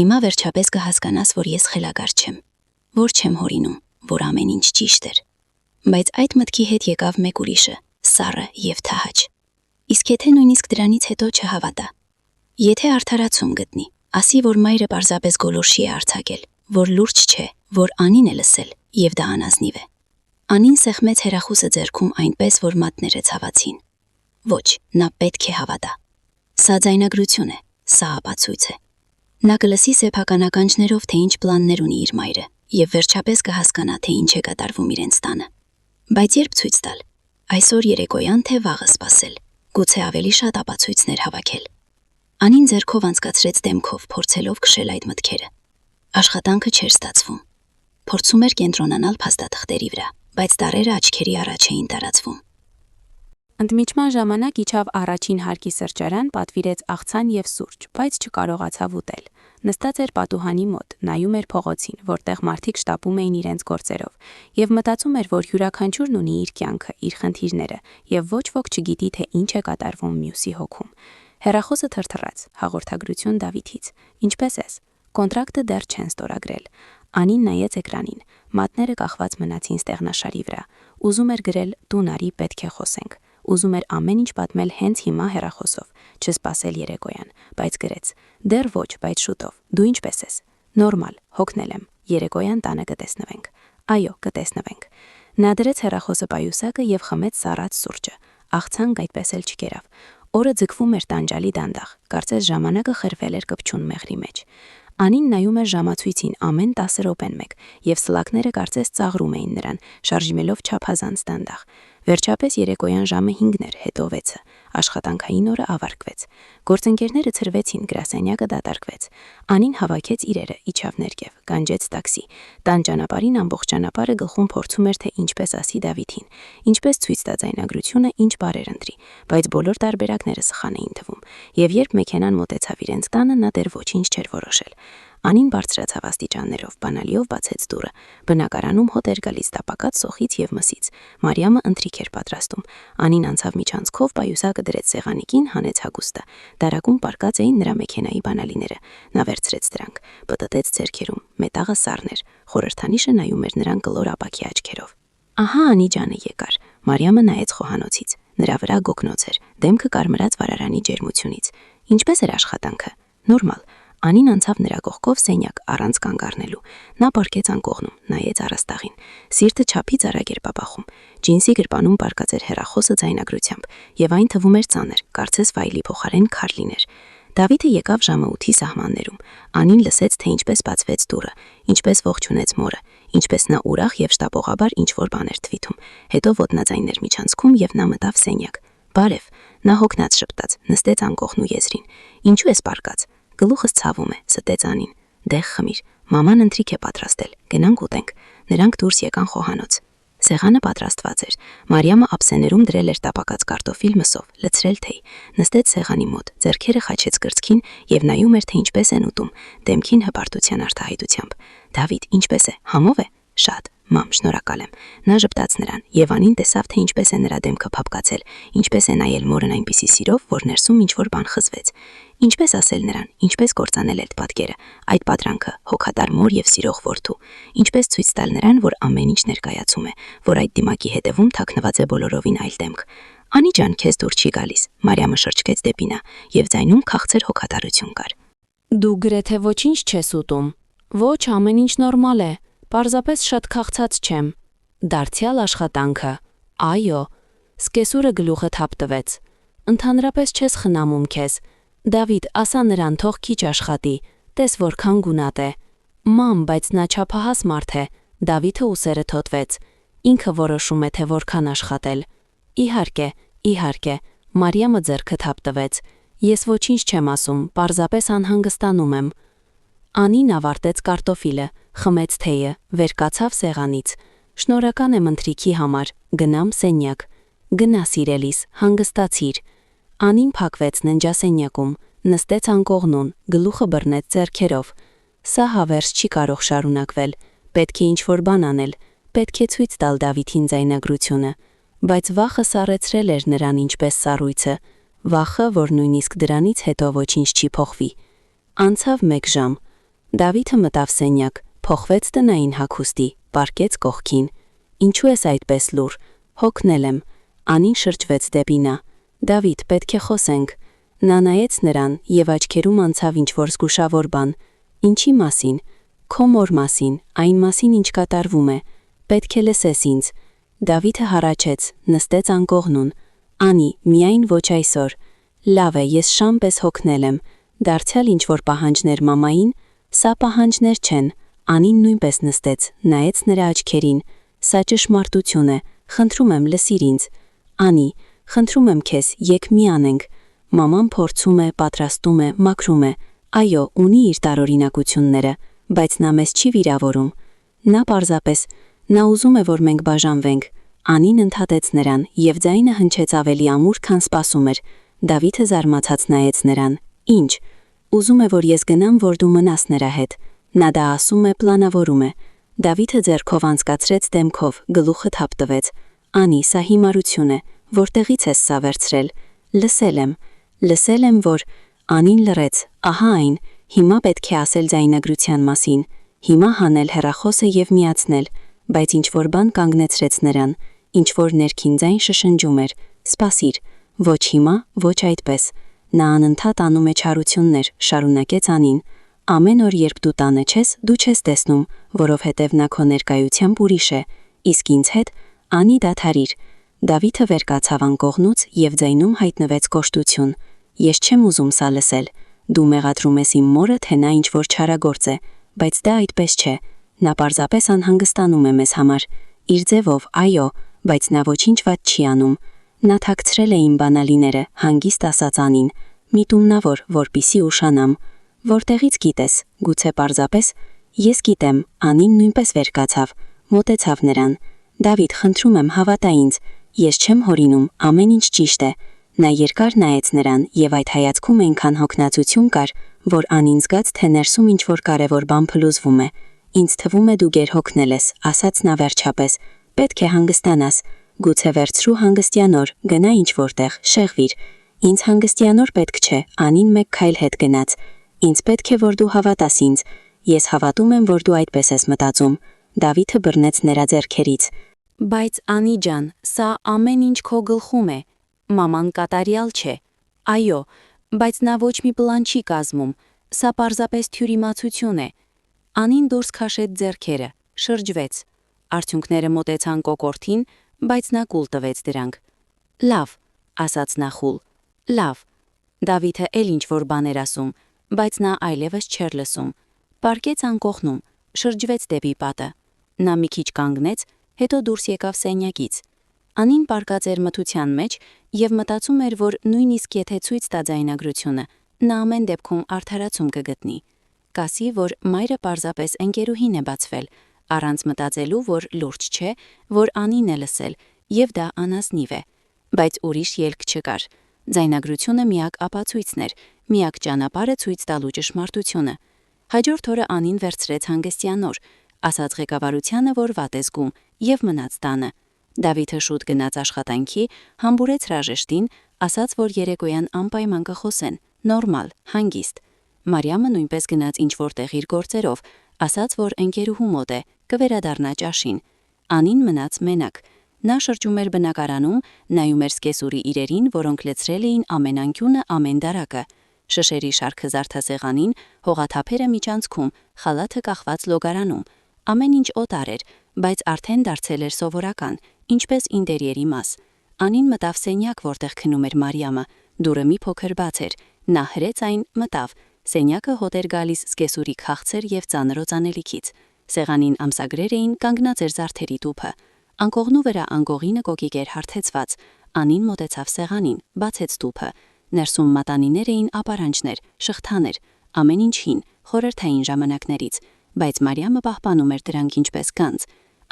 Հիմա վերջապես կհասկանաս, որ ես խելագար չեմ, որ չեմ հորինում, որ ամեն ինչ ճիշտ էր։ Բայց այդ մտքի հետ եկավ մեկ ուրիշը, սառը եւ թահաճ։ Իսկ եթե նույնիսկ դրանից հետո չհավատա։ Եթե արդարացում գտնի, ասի, որ մայրը պարզապես գոլորշի է արձակել, որ լուրջ չէ, որ Անին է լսել եւ դա անազնիվ է։ Անին սեղմեց հեռախոսը ձեռքում այնպես, որ մատները ցավացին։ Ոչ, նա պետք է հավատա։ Սա ձայնագրություն է, սա ապացույց է։ Նա կլսի սեփական ականջներով, թե ինչ պլաններ ունի իր մայրը, եւ վերջապես կհասկանա, թե ինչ է կատարվում իրենց տանը։ Բայց երբ ցույց տալ, այսօր երեկոյան թե վաղը սպասել, գուցե ավելի շատ ապացույցներ հավաքել։ Անին ձեռքով անցկացրեց դեմքով, փորձելով քշել այդ մտքերը։ Աշխատանքը չէր ստացվում։ Փորձում էր կենտրոնանալ փաստաթղթերի վրա, բայց տարերը աչքերի առաջ էին տարածվում։ Ընդմիջման ժամանակ իջավ առաջին հարկի սրճարան, պատվիրեց աղցան եւ սուրճ, բայց չկարողացավ ուտել։ Նստած էր պատուհանի մոտ, նայում էր փողոցին, որտեղ մարդիկ շտապում էին իրենց գործերով, եւ մտածում էր, որ յուրաքանչյուրն ունի իր կյանքը, իր խնդիրները, եւ ոչ ոք չգիտի, թե ինչ է կատարվում մյուսի հոգում։ Հեռախոսը թրթռաց, հաղորդագրություն Դավիթից. Ինչպե՞ս ես։ Կոնտրակտը դեռ չեն ստորագրել։ Անին նայեց էկրանին, մատները կախված մնացին ստեղնաշարի վրա։ Ուզում էր գրել «Տուն արի, պետք է խոսենք»։ Ուզում էր ամեն ինչ պատմել հենց հիմա հեռախոսով, չսպասել երեկոյան, բայց գրեց. Դեռ ոչ, բայց շուտով։ Դու ինչպե՞ս ես։ Նորմալ, հոգնել եմ։ Երեկոյան տանը կտեսնվենք։ Այո, կտեսնվենք։ Նա դրեց հեռախոսը պայուսակը եւ խմեց սառած սուրճը։ Աղցանք այդպես էլ չկերավ։ Օրը ձգվում էր տանջալի դանդաղ, կարծես ժամանակը խրվել էր կպչուն մեղրի մեջ։ Անին նայում էր ժամացույցին ամեն 10 րոպեն մեկ, եւ սլակները կարծես ծաղրում էին նրան, շարժիմելով չափազանց դանդաղ։ Վերջապես երեկոյան ժամը 5-ն էր, հետո 6-ը։ Աշխատանքային օրը ավարտվեց։ Գործընկերները ցրվեցին, գրասենյակը դատարկվեց։ Անին հավաքեց իրերը, իջավ ներքև, կանջեց տաքսի։ Տան ճանապարհին ամբողջ ճանապարհը գլխում փորձում էր, թե ինչպես ասի Դավիթին, ինչպես ցույց տա ձայնագրությունը, ինչ բառեր ընտրի, բայց բոլոր տարբերակները սխալ էին թվում։ Եվ երբ մեքենան մոտեցավ իրենց տանը, նա դեռ ոչինչ չէր որոշել։ Անին բարձրացավ աստիճաններով, բանալիով բացեց դուռը։ Բնակարանում հոտ էր գալիս տապակած սոխից եւ մսից։ Մարիամը ընթրիք էր պատրաստում։ Անին անցավ միջանցքով, պայուսակը դրեց սեղանիկին, հանեց հագուստը։ Դարակում պարկած էին նրա մեքենայի բանալիները։ Նա վերցրեց դրանք, պտտեց ձեռքերում, մետաղը սառն էր։ Խորհրդանիշը նայում էր նրան կլոր ապակի աչքերով։ Ահա Անի ջանը եկար։ Մարիամը նայեց խոհանոցից։ Նրա վրա գոգնոց էր, դեմքը կարմրած վարարանի ջերմությունից։ Ինչպես էր աշխատանքը։ Նորմալ։ Անին անցավ նրա կողքով սենյակ առանց կանգ առնելու։ Նա պառկեց անկողնում, նայեց առաստաղին։ Սիրտը չափից արագ էր պապախում։ Ջինսի գրպանում պառկած էր հեռախոսը ձայնագրությամբ, եւ այն թվում էր ծանր, կարծես ֆայլի փոխարեն քար լիներ։ Դավիթը եկավ ժամը 8-ի սահմաններում։ Անին լսեց, թե ինչպես բացվեց դուռը, ինչպես ողջունեց մորը, ինչպես նա ուրախ եւ շտապողաբար ինչ-որ բան էր թվիթում։ Հետո ոտնաձայններ միջանցքում եւ նա մտավ սենյակ։ Բարև, նա հոգնած շփտաց, նստեց անկողնու եզրին։ Ինչու ես պառկած։ Գլուխս ցավում է, ստեց Անին։ Դեղ խմիր, մաման ընթրիք է պատրաստել, գնանք ուտենք։ Նրանք դուրս եկան խոհանոց։ Սեղանը պատրաստված էր։ Մարիամը ափսեներում դրել էր տապակած կարտոֆիլ մսով, լցրել թեյ։ Նստեց սեղանի մոտ, ձեռքերը խաչեց կրծքին եւ նայում էր, թե ինչպես են ուտում, դեմքին հպարտության արտահայտությամբ։ Դավիթ, ինչպես է, համով է։ Շատ, մամ, շնորհակալ եմ։ Նա ժպտաց նրան, եւ Անին տեսավ, թե ինչպես է նրա դեմքը փափկացել, ինչպես է նայել մորն այնպիսի սիրով, որ ներսում ինչ-որ բան խզվեց։ Ինչպես ասել նրան, ինչպես կործանել այդ պատկերը, այդ պատրանքը, հոգատար մոր եւ սիրող որդու, ինչպես ցույց տալ նրան, որ ամեն ինչ ներկայացում է, որ այդ դիմակի հետևում թաքնված է բոլորովին այլ դեմք։ Անի ջան, քեզ դուր չի գալիս։ Մարիամը շրջկեց դեպի նա, եւ ձայնում քաղցր հոգատարություն կար։ Դու գրեթե ոչինչ չես ուտում։ Ոչ, ամեն ինչ նորմալ է։ Պարզապես շատ քաղցած չեմ։ Դարձյալ աշխատանքը։ Այո։ Սկեսուրը գլուխը թափ տվեց։ Ընդհանրապես չես խնամում քեզ։ Դավիթ, ասա նրան, թող քիչ աշխատի, տես որքան գունատ է։ Մամ, բայց նա չափահաս մարդ է։ Դավիթը ուսերը թոթվեց։ Ինքը որոշում է, թե որքան աշխատել։ Իհարկե, իհարկե, Մարիամը ձեռքը թափ տվեց։ Ես ոչինչ չեմ ասում, պարզապես անհանգստանում եմ։ Անին ավարտեց կարտոֆիլը, խմեց թեյը, վեր կացավ սեղանից։ Շնորհակալ եմ ընթրիքի համար, գնամ սենյակ։ Գնա սիրելիս, հանգստացիր։ Անին փակվեց ննջասենյակում, նստեց անկողնուն, գլուխը բռնեց ձեռքերով։ Սա հավերժ չի կարող շարունակվել, պետք է ինչ-որ բան անել, պետք է ցույց տալ Դավիթին ձայնագրությունը, բայց վախը սառեցրել էր նրան ինչպես սառույցը, վախը, որ նույնիսկ դրանից հետո ոչինչ չի փոխվի։ Անցավ 1 ժամ։ Դավիթը մտավ սենյակ, փոխվեց տնային հագուստի, պառկեց կողքին։ Ինչու ես այդպես լուր։ Հոգնել եմ։ Անին շրջվեց դեպի նա։ Դավիթ, պետք է խոսենք։ Նա նայեց նրան եւ աչքերում անցավ ինչ-որ զգուշավոր բան։ Ինչի մասին։ Քո մոր մասին, այն մասին, ինչ կատարվում է։ Պետք է լսես ինձ։ Դավիթը հառաչեց, նստեց անկողնուն։ Անի, միայն ոչ այսօր։ Լավ է, ես շան պես հոգնել եմ, դարձյալ ինչ-որ պահանջներ մամային, սա պահանջներ չեն, Անին նույնպես նստեց, նայեց նրա աչքերին, սա ճշմարտություն է, խնդրում եմ լսիր ինձ, Անի, խնդրում եմ քեզ, եկ մի անենք, մաման փորձում է, պատրաստում է, մաքրում է, այո, ունի իր տարօրինակությունները, բայց նա մեզ չի վիրավորում, նա պարզապես, նա ուզում է, որ մենք բաժանվենք, Անին ընդհատեց նրան և ձայնը հնչեց ավելի ամուր, քան սպասում էր, Դավիթը զարմացած նայեց նրան, ինչ, ուզում է, որ ես գնամ, որ դու մնաս նրա հետ, նա դա ասում է, պլանավորում է, Դավիթը ձեռքով անցկացրեց դեմքով, գլուխը թափ տվեց, Անի, սա հիմարություն է, որտեղից ես սա վերցրել, լսել եմ, որ, Անին լռեց, ահա այն, հիմա պետք է ասել ձայնագրության մասին, հիմա հանել հեռախոսը և միացնել, բայց ինչ-որ բան կանգնեցրեց նրան, ինչ-որ ներքին ձայն շշնջում էր, սպասիր, ոչ հիմա, ոչ այդպես, նա անընդհատ անում է չարություններ, շարունակեց Անին, ամեն օր երբ դու տանը չես, դու չես տեսնում, որովհետև նա քո ներկայությամբ ուրիշ է, իսկ ինձ հետ, Անի դադարիր, Դավիթը վեր կացավ անկողնուց և ձայնում հայտնվեց կոշտություն, ես չեմ ուզում սա լսել, դու մեղադրում ես իմ մորը, թե նա ինչ-որ չարագործ է, բայց դա այդպես չէ, նա պարզապես անհանգստանում է մեզ համար, իր ձևով, այո, բայց նա ոչինչ վատ չի անում, նա թաքցրել է իմ բանալիները, հանգիստ ասաց Անին, միտումնավոր, որպիսի ուշանամ, որտեղից գիտես, գուցե պարզապես, ես գիտեմ, Անին նույնպես վեր կացավ, մոտեցավ նրան, Դավիթ, խնդրում եմ, հավատա ինձ, ես չեմ հորինում, ամեն ինչ ճիշտ է, նա երկար նայեց նրան և այդ հայացքում այնքան հոգնածություն կար, որ Անին զգաց, թե ներսում ինչ-որ կարևոր բան փլուզվում է, ինձ թվում է դու գերհոգնել ես, ասաց նա վերջապես, պետք է հանգստանաս, գուցե վերցրու հանգստյանոր, գնա ինչ-որտեղ, շեղվիր, ինձ հանգստյանոր պետք չէ, Անին մեկ քայլ հետ գնաց, ինձ պետք է, որ դու հավատաս ինձ, ես հավատում եմ, որ դու այդպես ես մտածում, Դավիթը բռնեց նրա ձեռքերից, բայց Անի ջան, սա ամեն ինչ քո գլխում է, մաման կատարյալ չէ, այո, բայց նա ոչ մի պլան չի կազմում, սա պարզապես թյուրիմացություն է, Անին դուրս քաշեց ձեռքերը, շրջվեց, արդյունքները մոտեցան կոկորդին, բայց նա կուլ տվեց դրանք, լավ, ասաց նա խուլ, լավ, Դավիթը էլ ինչ-որ բան էր ասում, բայց նա այլևս չէր լսում, պառկեց անկողնում, շրջվեց դեպի պատը, նա մի քիչ կանգնեց, հետո դուրս եկավ սենյակից, Անին պառկած էր մթության մեջ և մտածում էր, որ նույնիսկ եթե ցույց տա ձայնագրությունը, նա ամեն դեպքում արդարացում կգտնի, կասի, որ մայրը պարզապես ընկերուհին է բացվել, առանց մտածելու, որ լուրջ չէ, որ Անին է լսել, և դա անազնիվ է, բայց ուրիշ ելք չկար, ձայնագրությունը միակ ապացույցն էր, միակ ճանապարհը ցույց տալու ճշմարտությունը, հաջորդ օրը Անին վերցրեց հանգստյանոր, ասաց ղեկավարությանը, որ վատ է զգում, և մնաց տանը, Դավիթը շուտ գնաց աշխատանքի, համբուրեց հրաժեշտին, ասաց, որ երեկոյան անպայման կխոսեն, նորմալ, հանգիստ, Մարիամը նույնպես գնաց ինչ-որ տեղ իր գործերով, ասաց, որ ընկերուհու մոտ է, կվերադառնա ճաշին, Անին մնաց մենակ, նա շրջում էր բնակարանում, նայում էր սկեսուրի իրերին, որոնք լցրել էին ամեն անկյունը, ամեն դարակը, շշերի շարքը զարդասեղանին, հողաթափերը միջանցքում, խալաթը կախված լոգարանում, ամեն ինչ օտար էր, բայց արդեն դարձել էր սովորական, ինչպես ինտերիերի մաս, Անին մտավ սենյակ, որտեղ քնում էր Մարիամը, դուռը մի փոքր բաց էր, նա հրեց այն, մտավ, սենյակը հոտ էր գալիս սկեսուրի քաղցր և ծանր օծանելիքից, սեղանին ամսագրեր էին, կանգնած էր զարդերի տուփը, անկողնու վրա անկողինը կոկիկ էր հարթեցված, Անին մոտեցավ սեղանին, բացեց տուփը, ներսում մատանիներ էին ապարանջներ, շղթաներ, ամեն ինչ հին, խորհրդային ժամանակներից, բայց Մարիամը պահպանում էր դրանք ինչպես գանձ,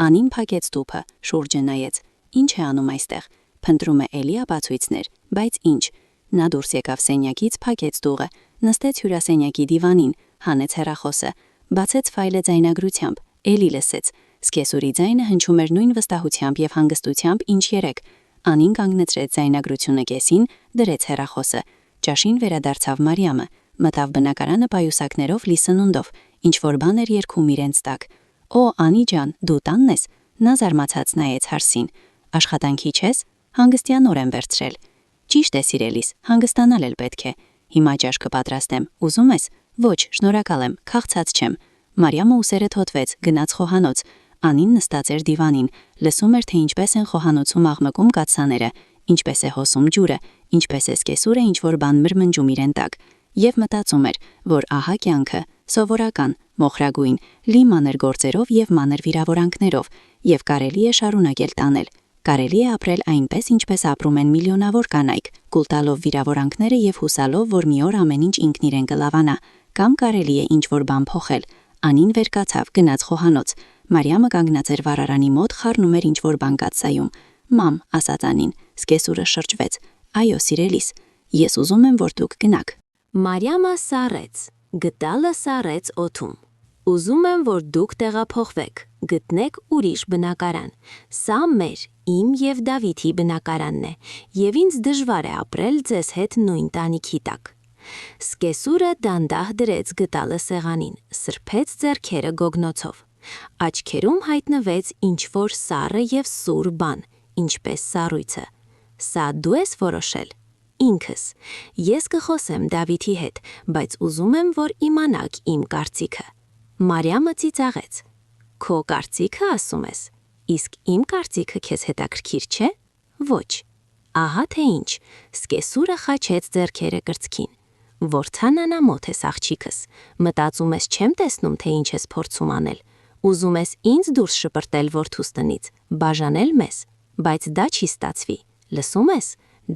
Անին փակեց տուփը, շուրջը նայեց, ինչ է անում այստեղ, փնտրում է էլի ապացույցներ, բայց ինչ, նա դուրս եկավ սենյակից, փակեց տուղը, նստեց հյուրասենյակի դիվանին, հանեց հեռախոսը, բացեց ֆայլը ձայնագրությամբ, էլի լսեց, սկեսուրի ձայնը հնչում էր նույն վստահությամբ և հանգստությամբ, ինչ երեկ, Անին կանգնեցրեց ձայնագրությունը կեսին, դրեց հեռախոսը, ճաշին վերադարձավ Մարիամը, մտավ բնակարանը պայուսակներով լի սնունդով, ինչ-որ բան էր երգում իրենց տակ, «Օ, Անի ջան, դու տանն ես», նա զարմացած նայեց հարսին, «Աշխատանքի չես, հանգստյանոր եմ վերցրել», «Ճիշտ է սիրելիս, հանգստանալ էլ պետք է, հիմա ճաշ կպատրաստեմ, ուզում ես, ոչ, շնորհակալ եմ, քաղցած չեմ», Մարիամը ուսերը թոթվեց, գնաց խոհանոց, Անին նստած էր դիվանին, լսում էր, թե ինչպես են խոհանոցում աղմկում կաթսաները, ինչպես է հոսում ջուրը, ինչպես է սկեսուրը ինչ-որ բան մրմնջում իրեն տակ, եւ մտածում էր, որ ահա կյանքը, սովորական, մոխրագույն, լի մանր գործերով եւ մանր վիրավորանքներով, եւ կարելի է շարունակել տանել։ Կարելի է ապրել այնպես, ինչպես ապրում են միլիոնավոր կանայք, կուլտալով վիրավորանքները եւ հուսալով, որ մի օր ամեն ինչ ինքն իրեն կլավանա, կամ կարելի է ինչ-որ բան փոխել։ Անին վեր կացավ, գնաց խոհանոց։ Մարիամը կանգնած էր վառարանի մոտ, խառնում էր ինչ-որ բան կաթսայում։ «Մամ», ասաց Անին, սկեսուրը շրջվեց։ «Այո, սիրելիս, ես ուզում եմ, որ դուք գնաք»։ Մարիամը սառեց, գդալը սառեց օդում։ Ուզում եմ, որ դուք տեղափոխվեք, գտնեք ուրիշ բնակարան։ Սա մեր, իմ եւ Դավիթի բնակարանն է, եւ ինձ դժվար է ապրել ձեզ հետ նույն տանիքի տակ։ Սկեսուրը դանդաղ դրեց գդալը սեղանին, սրբեց ձեռքերը գոգնոցով։ Աչքերում հայտնվեց ինչ-որ սառը եւ սուր բան, ինչպես սառույցը։ Սա դու ես որոշել։ Ինքս։ Ես կխոսեմ Դավիթի հետ, բայց ուզում եմ, որ իմանաք իմ կարծիքը։ Մարիամը ծիծաղեց։ Քո կարծիքը ասում ես։ Իսկ իմ կարծիքը քեզ հետաքրքիր չէ։ Ոչ։ Ահա թե ինչ։ Սկեսուրը խաչեց ձեռքերը կրծքին։ Որքան անամոթ ես աղջիկս։ Մտածում ես չեմ տեսնում, թե ինչ ես փորձում անել։ Ուզում ես ինձ դուրս շպրտել որդուս տնից, բաժանել մեզ, բայց դա չի ստացվի։ Լսում ես։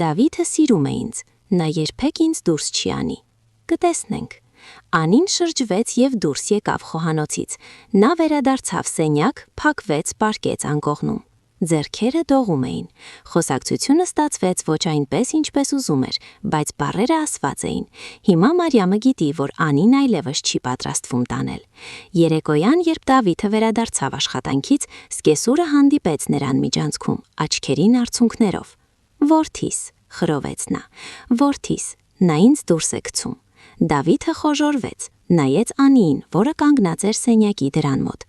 Դավիթը սիրում է ինձ, նա երբեք ինձ դուրս չի անի։ Կտեսնենք։ Անին շրջվեց եւ դուրս եկավ խոհանոցից։ Նա վերադարձավ սենյակ, փակվեց, պառկեց անկողնում։ Ձեռքերը դողում էին։ Խոսակցությունը ստացվեց ոչ այնպես, ինչպես ուզում էր, բայց բառերը ասված էին։ Հիմա Մարիամը գիտի, որ Անին այլևս չի պատրաստվում տանել։ Երեկոյան, երբ Դավիթը վերադարձավ աշխատանքից, սկեսուրը հանդիպեց նրան միջանցքում, աչքերին արցունքներով։ Որդիս, խրովեց նա, որդիս, նա ինձ դուրս է գցում։ Դավիթը խոժորվեց, նայեց Անիին, որը կանգնած էր սենյակի դռան մոտ։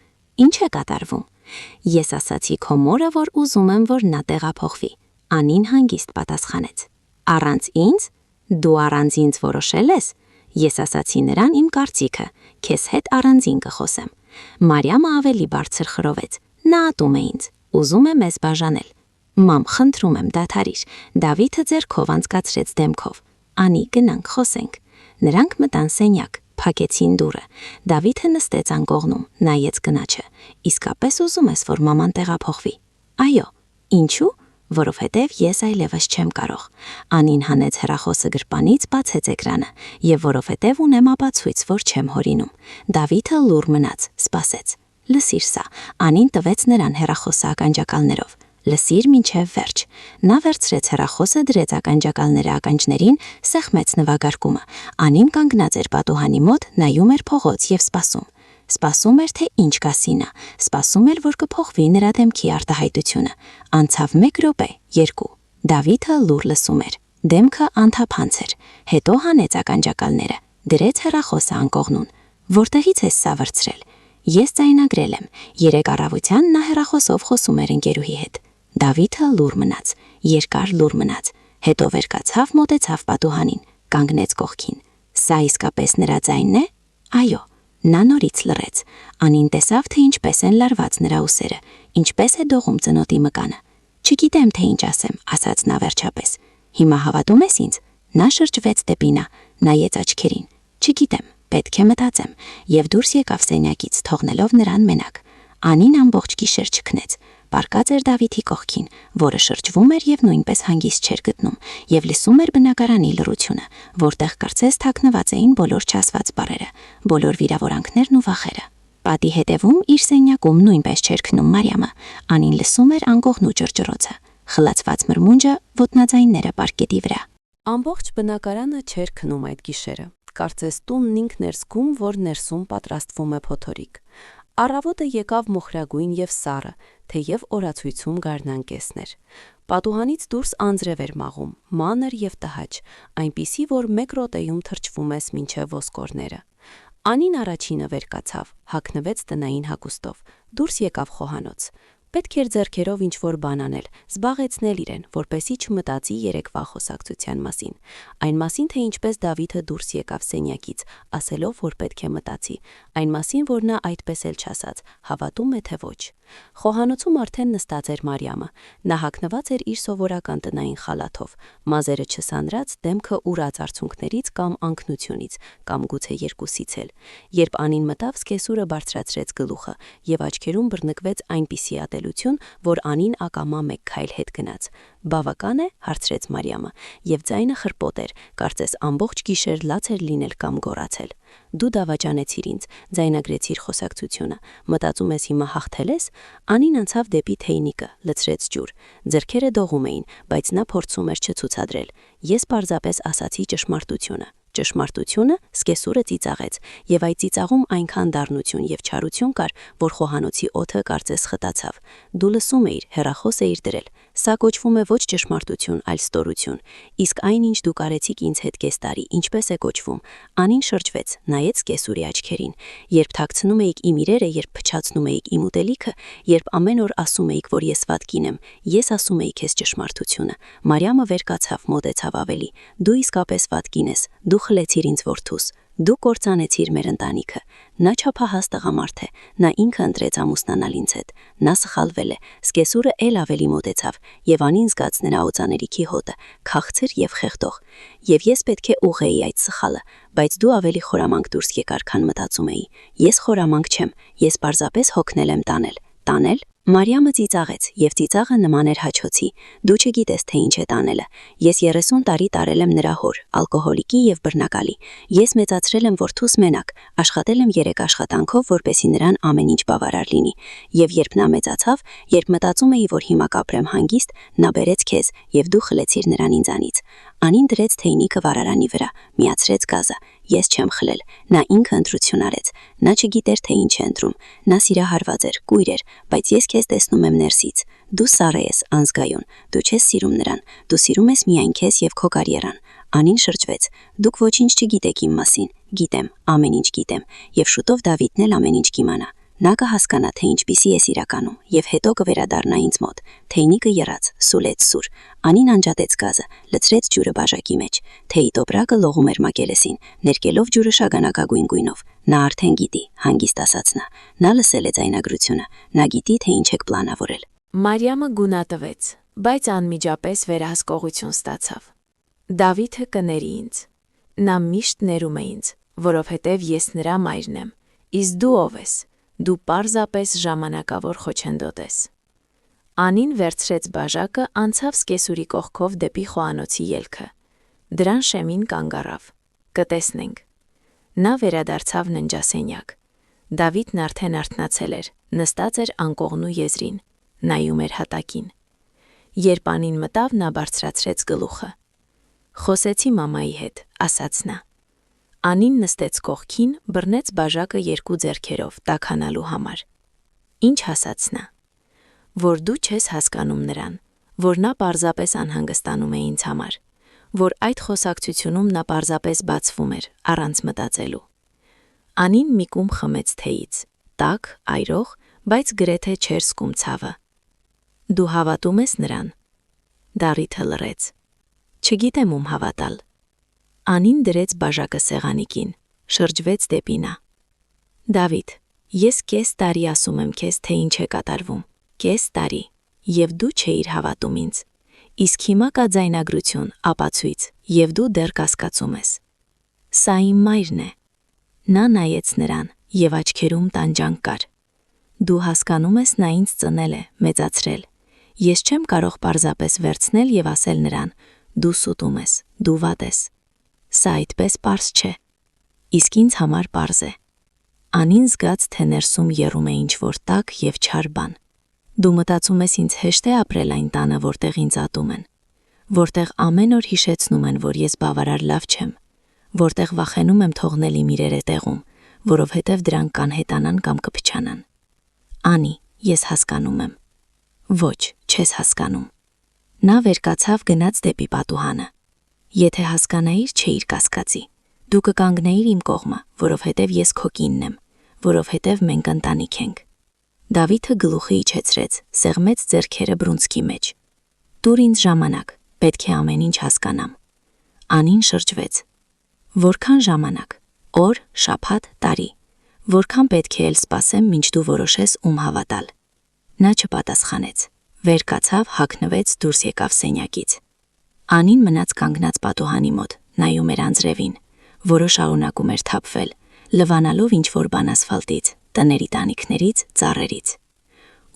Ինչ է կատարվում։ Ես ասացի քո մորը, որ ուզում եմ, որ նա տեղափոխվի։ Անին հանգիստ պատասխանեց։ Առանց ինձ։ Դու առանց ինձ որոշել ես։ Ես ասացի նրան իմ կարծիքը, քեզ հետ առանձին կխոսեմ։ Մարիամը ավելի բարձր խրովեց։ Նա ատում է ինձ, ուզում է մեզ բաժանել։ Մամ, խնդրում եմ, դադարիր։ Դավիթը ձեռքով անցկացրեց դեմքով։ Անի, գնանք, խոսենք։ Նրանք մտան սենյակ, փակեցին դուռը։ Դավիթը նստեց անկողնում, նայեց կնաչը։ Իսկապես ուզում ես, որ մաման տեղափոխվի։ Այո։ Ինչու։ Որովհետև ես այլևս չեմ կարող։ Անին հանեց հեռախոսը գրպանից, բացեց էկրանը, եւ որովհետև ունեմ ապացույց, որ չեմ հորինում։ Դավիթը լուռ մնաց, սպասեց։ Լսիր սա։ Անին տվեց նրան հեռախոսը ականջակալներով։ Լսիր մինչև վերջ։ Նա վերցրեց հեռախոսը, դրեց ականջակալները ականջներին, սեղմեց նվագարկումը։ Անին կանգնած էր պատուհանի մոտ, նայում էր փողոց եւ սպասում։ Սպասում էր, թե ինչ կասի նա։ Սպասում էր, որ կփոխվի նրա դեմքի արտահայտությունը։ Անցավ 1 րոպե, 2։ Դավիթը լուռ լսում էր։ Դեմքը անթափանց էր։ Հետո հանեց ականջակալները, դրեց հեռախոսը անկողնուն։ Որտեղից ես սա վերցրել։ Ես ձայնագրել եմ։ 3 առավոտյան նա հեռախոսով խոսում էր ընկերուհի հետ։ Դավիթը լուռ մնաց, երկար լուռ մնաց, հետո վեր կացավ, մոտեցավ պատուհանին, կանգնեց կողքին։ Սա իսկապես նրա ձայնն է։ Այո։ Նա նորից լռեց։ Անին տեսավ, թե ինչպես են լարված նրա ուսերը, ինչպես է դողում ծնոտի մկանը։ Չգիտեմ, թե ինչ ասեմ, ասաց նա վերջապես։ Հիմա հավատում ես ինձ։ Նա շրջվեց դեպի նա, նայեց աչքերին։ Չգիտեմ, պետք է մտածեմ, եւ դուրս եկավ սենյակից, թողնելով նրան մենակ։ Անին ամբողջ գիշեր չքնեց։ Պարկած էր Դավիթի կողքին, որը շրջվում էր եւ նույնպես հանգիստ չէր գտնում, եւ լսում էր բնակարանի լռությունը, որտեղ կարծես թաքնված էին բոլոր չասված բառերը, բոլոր վիրավորանքներն ու վախերը։ Պատի հետևում իր սենյակում նույնպես չէր քնում Մարիամը։ Անին լսում էր անկողնու ճռճռոցը, խլացված մրմունջը, ոտնաձայնները պարկետի վրա։ Ամբողջ բնակարանը չէր քնում այդ գիշերը։ Կարծես տունն ինքն էր զգում, որ ներսում պատրաստվում է փոթորիկ։ Առավոտը եկավ մոխրագույն եւ սառը, թեև օրացույցում գարնանկեսներ։ Պատուհանից դուրս անձրև էր մաղում, մանր եւ տհաճ, այնպիսի, որ 1 րոպեում թրջվում ես մինչև ոսկորները։ Անին առաջինը վեր կացավ, հագնվեց տնային հագուստով, դուրս եկավ խոհանոց։ Պետք էր ձեռքերով ինչ-որ բան անել, զբաղեցնել իրեն, որպեսզի չմտածի երեկվա խոսակցության մասին։ Այն մասին, թե ինչպես Դավիթը դուրս եկավ սենյակից, ասելով, որ պետք է մտածի, այն մասին, որ նա այդպես էլ չասաց, հավատում է թե ոչ։ Խոհանոցում արդեն նստած էր Մարիամը։ Նա հագնված էր իր սովորական տնային խալաթով, մազերը չսանրած, դեմքը ուռած արցունքներից կամ անկնությունից, կամ գուցե երկուսից էլ։ Երբ Անին մտավ, սկեսուրը բարձրացրեց գլուխը եւ աչքերում բռնկվեց այնպիսի ատելություն, որ Անին ակամա մեկ քայլ հետ գնաց։ Բավական է, հարցրեց Մարիամը, եւ ձայնը խրպոտ էր, կարծես ամբողջ գիշեր լաց էր լինել կամ գոռացել։ Դու դավաճանեցիր ինձ, ձայնագրեցիր խոսակցությունը, մտածում ես հիմա հաղթել ես։ Անին անցավ դեպի թեյնիկը, լցրեց ջուր։ Ձեռքերը դողում էին, բայց նա փորձում էր չցուցադրել։ Ես պարզապես ասացի ճշմարտությունը։ Ճշմարտությունը սկեսուրը ծիծաղեց, եւ այդ ծիծաղում այնքան դառնություն եւ չարություն կար, որ խոհանոցի օդը կարծես խտացավ։ Դու լսում էիր, հեռախոս էիր դրել։ Սա կոչվում է ոչ ճշմարտություն, այլ ստորություն։ Իսկ այնինչ դու կարեցիք ինձ հետ կես տարի, ինչպես է կոչվում։ Անին շրջվեց, նայեց սկեսուրի աչքերին։ Երբ թաքցնում էիք իմ իրերը, երբ փչացնում էիք իմ ուտելիքը, երբ ամեն օր ասում էիք, որ ես վատ կին եմ, ես ասում էի քեզ ճշմարտությունը։ Մարիամը վեր կացավ, մոտեցավ ավելի։ Դու իսկապես վատ կին ես։ Դու խլեցիր ինձ որդուս, դու կործանեցիր մեր ընտանիքը։ Նա չափահաս տղամարդ է, նա ինքը ընտրեց ամուսնանալ ինձ հետ։ Նա սխալվել է։ Սկեսուրը էլ ավելի մոտեցավ, եւ Անին զգաց նրա օծաներիքի հոտը, քաղցր եւ խեղդող։ Եվ ես պետք է ուղղեի այդ սխալը, բայց դու ավելի խորամանկ դուրս եկար, քան մտածում էի։ Ես խորամանկ չեմ, ես պարզապես հոգնել եմ տանել։ Տանել։ Մարիամը ծիծաղեց, եւ ծիծաղը նման էր հաչոցի։ Դու չգիտես, թե ինչ է տանելը։ Ես 30 տարի տարել եմ նրա հոր, ալկոհոլիկի եւ բռնակալի։ Ես մեծացրել եմ որդուս մենակ, աշխատել եմ 3 աշխատանքով, որպեսզի նրան ամեն ինչ բավարար լինի։ Եվ երբ նա մեծացավ, երբ մտածում էի, որ հիմա կապրեմ հանգիստ, նա բերեց քեզ, եւ դու խլեցիր նրան ինձանից։ Անին դրեց թեյնիկը վառարանի վրա, միացրեց գազը։ Ես չեմ խլել, նա ինքը ընտրություն արեց։ Նա չգիտեր, թե ինչ է ընտրում։ Նա սիրահարված էր, կույր էր, բայց ես քեզ տեսնում եմ ներսից։ Դու սառը ես, անզգայուն, դու չես սիրում նրան, դու սիրում ես միայն քեզ եւ քո կարիերան։ Անին շրջվեց։ Դուք ոչինչ չգիտեք իմ մասին։ Գիտեմ, ամեն ինչ գիտեմ, եւ շուտով Դավիթն էլ ամեն ինչ կիմանա։ Նա կհասկանա, թե ինչպիսի ես իրականում, եւ հետո կվերադառնա ինձ մոտ։ Թեյնիկը եռաց, սուլեց սուր։ Անին անջատեց գազը, լցրեց ջուրը բաժակի մեջ։ Թեյի տոպրակը լողում էր մակերեսին, ներկելով ջուրը շագանակագույն գույնով։ Նա արդեն գիտի, հանգիստ ասաց նա։ Նա լսել է ձայնագրությունը, նա գիտի, թե ինչ եք պլանավորել։ Մարիամը գունատվեց, բայց անմիջապես վերահսկողություն ստացավ։ Դավիթը կների ինձ։ Նա միշտ ներում է ինձ, որովհետև ես նրա մայրն եմ։ Իսկ դու ով ես։ Դու պարզապես ժամանակավոր խոչընդոտ ես։ Անին վերցրեց բաժակը, անցավ սկեսուրի կողքով դեպի խոհանոցի ելքը։ Դրան շեմին կանգ առավ։ Կտեսնենք։ Նա վերադարձավ ննջասենյակ։ Դավիթն արդեն արթնացել էր, նստած էր անկողնու եզրին, նայում էր հատակին։ Երբ Անին մտավ, նա բարձրացրեց գլուխը։ Խոսեցի մամայի հետ, ասաց նա։ Անին նստեց կողքին, բռնեց բաժակը 2 ձեռքերով, տաքանալու համար։ Ինչ ասաց նա։ Որ դու չես հասկանում նրան, որ նա պարզապես անհանգստանում է ինձ համար, որ այդ խոսակցությունում նա պարզապես բացվում էր, առանց մտածելու։ Անին մի կում խմեց թեյից, տաք, այրող, բայց գրեթե չէր զգում ցավը։ Դու հավատում ես նրան։ Դավիթը լռեց։ Չգիտեմ ում հավատալ։ Անին դրեց բաժակը սեղանիկին, շրջվեց դեպի նա։ Դավիթ, ես կես տարի ասում եմ քեզ, թե ինչ է կատարվում, կես տարի, եւ դու չէիր հավատում ինձ։ Իսկ հիմա կա ձայնագրություն, ապացույց, եւ դու դեռ կասկածում ես։ Սա իմ մայրն է։ Նա նայեց նրան, եւ աչքերում տանջանք կար։ Դու հասկանում ես, նա ինձ ծնել է, մեծացրել։ Ես չեմ կարող պարզապես վերցնել եւ ասել նրան. դու սուտում ես, դու վատ ես։ Սա այդպես պարզ չէ։ Իսկ ինձ համար պարզ է։ Անին զգաց, թե ներսում եռում է ինչ-որ տաք եւ չար բան։ Դու մտածում ես ինձ հեշտ է ապրել այն տանը, որտեղ ինձ ատում են, որտեղ ամեն օր հիշեցնում են, որ ես բավարար լավ չեմ, որտեղ վախենում եմ թողնել իմ իրերը տեղում, որովհետև դրանք կանհետանան կամ կփչանան։ Անի, ես հասկանում եմ։ Ոչ, չես հասկանում։ Նա վերկացավ, գնաց դեպի պատուհանը։ Եթե հասկանայիր, չէիր կասկածի։ Դու կկանգնեիր իմ կողմը, որովհետև ես քո կինն եմ, որովհետև մենք ընտանիք ենք։ Դավիթը գլուխը իջեցրեց, սեղմեց ձեռքերը բռունցքի մեջ։ «Տուր ինձ ժամանակ, պետք է ամեն ինչ հասկանամ»։ Անին շրջվեց։ «Որքան ժամանակ, օր, շաբաթ, տարի, որքան պետք է էլ սպասեմ, մինչ դու որոշես ում հավատալ»։ Նա չպատասխանեց, վեր կացավ, հագնվեց, դուրս եկավ սենյակից։ Անին մնաց կանգնած պատուհանի մոտ, նայում էր անձրևին, որը շարունակում էր թափվել, լվանալով ինչ-որ բան ասֆալտից, տների տանիքներից, ծառերից։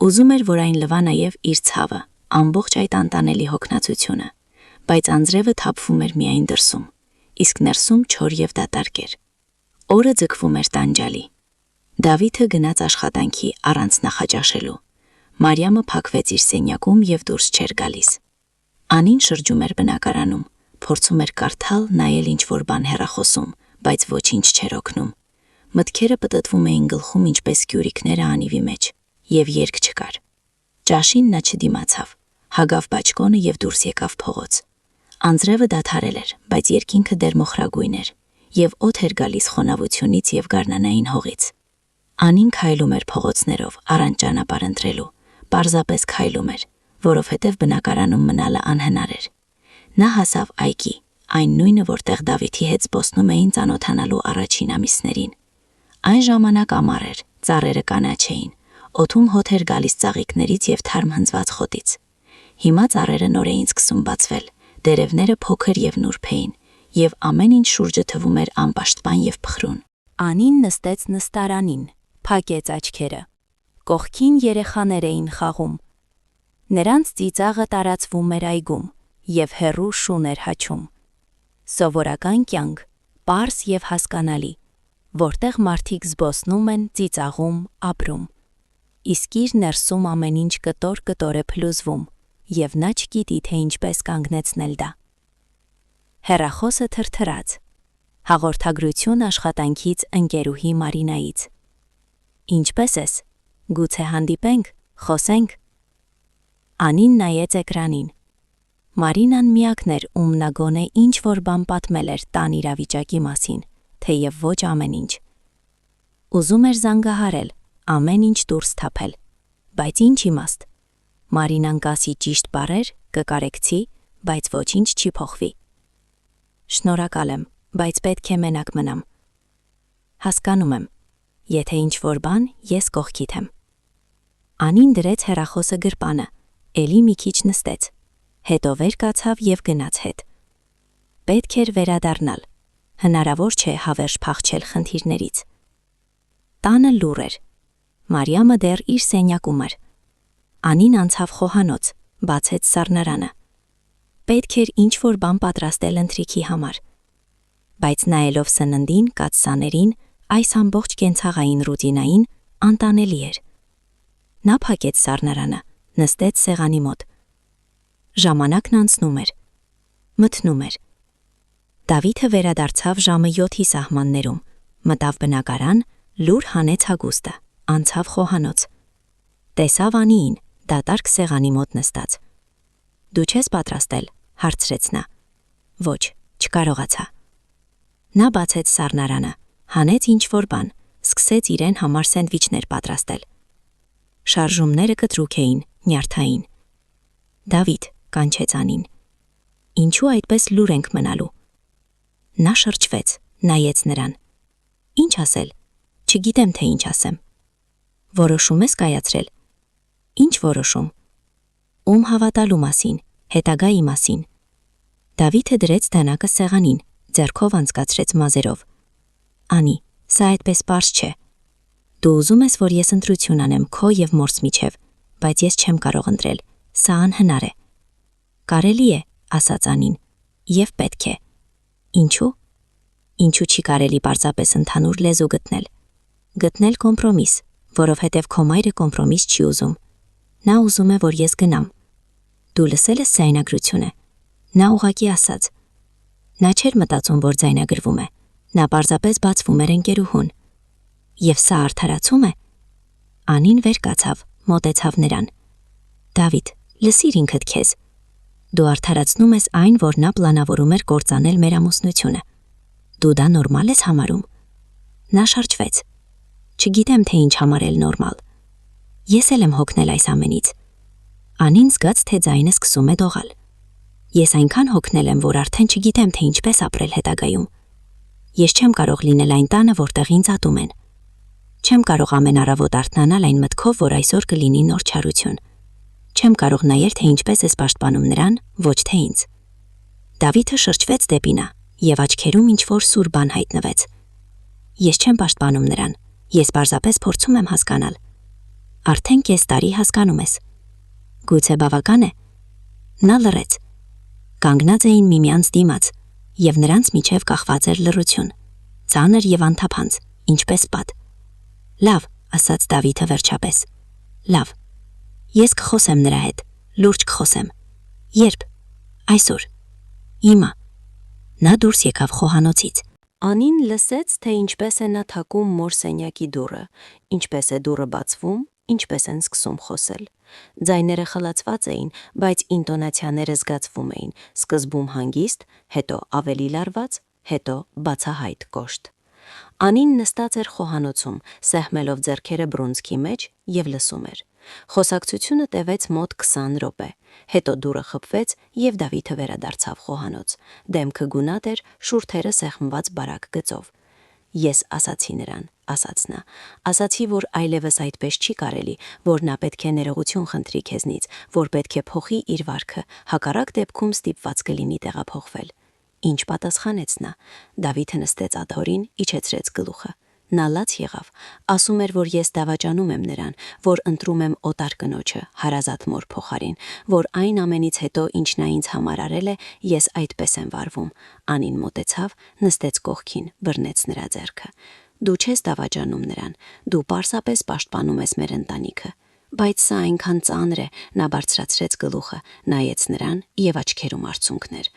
Ուզում էր, որ այն լվա նաև իր ցավը, ամբողջ այդ անտանելի հոգնածությունը, բայց անձրևը թափվում էր միայն դրսում, իսկ ներսում չոր և դատարկ էր։ Օրը ձգվում էր տանջալի։ Դավիթը գնաց աշխատանքի առանց նախաճաշելու։ Մարիամը փակվեց իր սենյակում և դուրս չէր գալիս։ Անին շրջում էր բնակարանում, փորձում էր կարդալ, նայել ինչ-որ բան հեռախոսում, բայց ոչինչ չէր օգնում։ Մտքերը պտտվում էին գլխում ինչպես գյուրիկները անիվի մեջ, և երկ չկար։ Ճաշին նա չդիմացավ, հագավ բաճկոնը և դուրս եկավ փողոց։ Անձրևը դադարել էր, բայց երկինքը դեռ մոխրագույն էր, և օդ էր գալիս խոնավությունից և գարնանային հողից։ Անին քայլում էր փողոցներով, առանց ճանապարհ ընտրելու, պարզապես քայլում էր, որովհետև բնակարանում մնալը անհնար էր։ Նա հասավ այգի, այն նույնը, որտեղ Դավիթի հետ զբոսնում էին ծանոթանալու առաջին ամիսներին։ Այն ժամանակ ամառ էր, ծառերը կանաչ էին, օդում հոտ էր գալիս ծաղիկներից և թարմ հնձված խոտից։ Հիմա ծառերը նոր էին սկսում բացվել, տերևները փոքր և նուրբ էին, և ամեն ինչ շուրջը թվում էր անպաշտպան և փխրուն։ Անին նստեց նստարանին, փակեց աչքերը։ Կողքին երեխաներ էին խաղում։ Նրանց ծիծաղը տարածվում էր այգում, և հեռու շուն էր հաչում։ Սովորական կյանք, պարզ և հասկանալի, որտեղ մարդիկ զբոսնում են, ծիծաղում, ապրում։ Իսկ իր ներսում ամեն ինչ կտոր-կտոր է փլուզվում, և նա չգիտի, թե ինչպես կանգնեցնել դա։ Հեռախոսը թրթրաց։ Հաղորդագրություն աշխատանքից ընկերուհի Մարինայից։ Ինչպե՞ս ես։ Գուցե հանդիպենք, խոսենք։ Անին նայեց էկրանին։ Մարինան միակն էր, ում նա գոնե ինչ-որ բան պատմել էր տան իրավիճակի մասին, թեև ոչ ամեն ինչ։ Ուզում էր զանգահարել, ամեն ինչ դուրս թափել, բայց ինչ իմաստ։ Մարինան կասի ճիշտ բառեր, կկարեկցի, բայց ոչինչ չի փոխվի։ Շնորհակալ եմ, բայց պետք է մենակ մնամ։ Հասկանում եմ, եթե ինչ-որ բան, ես կողքիդ եմ։ Անին դրեց հեռախոսը գրպանը, էլի մի քիչ նստեց, հետո վեր կացավ և գնաց հետ։ Պետք էր վերադառնալ, հնարավոր չէ հավերժ փախչել խնդիրներից։ Տանը լուռ էր, Մարիամը դեռ իր սենյակում էր։ Անին անցավ խոհանոց, բացեց սառնարանը։ Պետք էր ինչ-որ բան պատրաստել ընթրիքի համար։ Բայց նայելով սննդին, կաթսաներին, այս ամբողջ կենցաղային ռուտինային, անտանելի էր։ Նա փակեց սառնարանը, նստեց սեղանի մոտ։ Ժամանակն անցնում էր, մթնում էր։ Դավիթը վերադարձավ ժամը 7-ի սահմաններում, մտավ բնակարան, լուր հանեց հագուստը, անցավ խոհանոց։ Տեսավ Անիին, դատարկ սեղանի մոտ նստած։ Դու չես պատրաստել, հարցրեց նա։ Ոչ, չկարողացա։ Նա բացեց սառնարանը, հանեց ինչ-որ բան, սկսեց իրեն համար սենդվիչներ պատրաստել։ Շարժումները կտրուկ էին, նյարդային։ Դավիթ, կանչեց Անին։ Ինչու այդպես լուր ենք մնալու։ Նա շրջվեց, նայեց նրան։ Ինչ ասել։ Չգիտեմ, թե ինչ ասեմ։ Որոշում ես կայացրել։ Ինչ որոշում։ Ում հավատալու մասին, հետագայի մասին։ Դավիթը դրեց դանակը սեղանին, ձեռքով անցկացրեց մազերով։ Անի, սա այդպես պարզ չէ։ Դու ուզում ես, որ ես ընտրություն անեմ քո և մորս միջև, բայց ես չեմ կարող ընտրել, սա անհնար է։ Կարելի է, ասաց Անին, և պետք է։ Ինչու։ Ինչու չի կարելի պարզապես ընդհանուր լեզու գտնել։ Գտնել կոմպրոմիս, որովհետև քո մայրը կոմպրոմիս չի ուզում։ Նա ուզում է, որ ես գնամ։ Դու լսել ես ձայնագրությունը։ Նա ուղղակի ասաց։ Նա չէր մտածում, որ ձայնագրվում է։ Նա պարզապես բացվում էր ընկերուհուն։ Եվ սա արդարացում է։ Անին վեր կացավ, մոտեցավ նրան։ Դավիթ, լսիր ինքդ քեզ։ Դու արդարացնում ես այն, որ նա պլանավորում էր կործանել մեր ամուսնությունը։ Դու դա նորմալ ես համարում։ Նա շրջվեց։ Չգիտեմ, թե ինչ համարել նորմալ։ Ես էլ եմ հոգնել այս ամենից։ Անին զգաց, թե ձայնը սկսում է դողալ։ Ես այնքան հոգնել եմ, որ արդեն չգիտեմ, թե ինչպես ապրել հետագայում։ Ես չեմ կարող լինել այն տանը, որտեղ ինձ ատում են։ Չեմ կարող ամեն առավոտ արթնանալ այն մտքով, որ այսօր կլինի նոր չարություն։ Չեմ կարող նայել, թե ինչպես ես պաշտպանում նրան, ոչ թե ինձ։ Դավիթը շրջվեց դեպի նա, եւ աչքերում ինչ-որ սուր բան հայտնվեց։ Ես չեմ պաշտպանում նրան, ես պարզապես փորձում եմ հասկանալ։ Արդեն կես տարի հասկանում ես։ Գուցե բավական է։ Նա լռեց։ Կանգնած էին միմյանց դիմաց, եւ նրանց միջև կախված էր լռություն, ծանր եւ անթափանց, ինչպես պատ։ Լավ, ասաց Դավիթը վերջապես։ Լավ։ Ես կխոսեմ նրա հետ, լուրջ կխոսեմ։ Երբ։ Այսօր։ Հիմա։ Նա դուրս եկավ խոհանոցից։ Անին լսեց, թե ինչպես է նա թակում մոր սենյակի դուռը, ինչպես է դուռը բացվում, ինչպես են սկսում խոսել։ Ձայները խլացված էին, բայց ինտոնացիաները զգացվում էին, սկզբում հանգիստ, հետո ավելի լարված, հետո բացահայտ կոշտ։ Անին նստած էր խոհանոցում, սեղմելով ձեռքերը բռունցքի մեջ եւ լսում էր։ Խոսակցությունը տևեց մոտ 20 րոպե, հետո դուռը խփվեց եւ Դավիթը վերադարձավ խոհանոց։ Դեմքը գունատ էր, շուրթերը սեղմված բարակ գծով։ Ես ասացի նրան, ասաց նա, ասացի, որ այլևս այդպես չի կարելի, որ նա պետք է ներողություն խնդրի քեզնից, որ պետք է փոխի իր վարքը, հակառակ դեպքում ստիպված կլինի տեղափոխվել։ Ինչ պատասխանեց նա։ Դավիթը նստեց աթոռին, իջեցրեց գլուխը։ Նա լաց եղավ, ասում էր, որ ես դավաճանում եմ նրան, որ ընտրում եմ օտար կնոջը, հարազատ մոր փոխարին, որ այն ամենից հետո, ինչ նա ինձ համար արել է, ես այդպես եմ վարվում։ Անին մոտեցավ, նստեց կողքին, բռնեց նրա ձեռքը։ Դու չես դավաճանում նրան, դու պարզապես պաշտպանում ես մեր ընտանիքը։ Բայց սա այնքան ծանր է, նա բարձրացրեց գլուխը, նայեց նրան եւ աչքերում արցունքներ։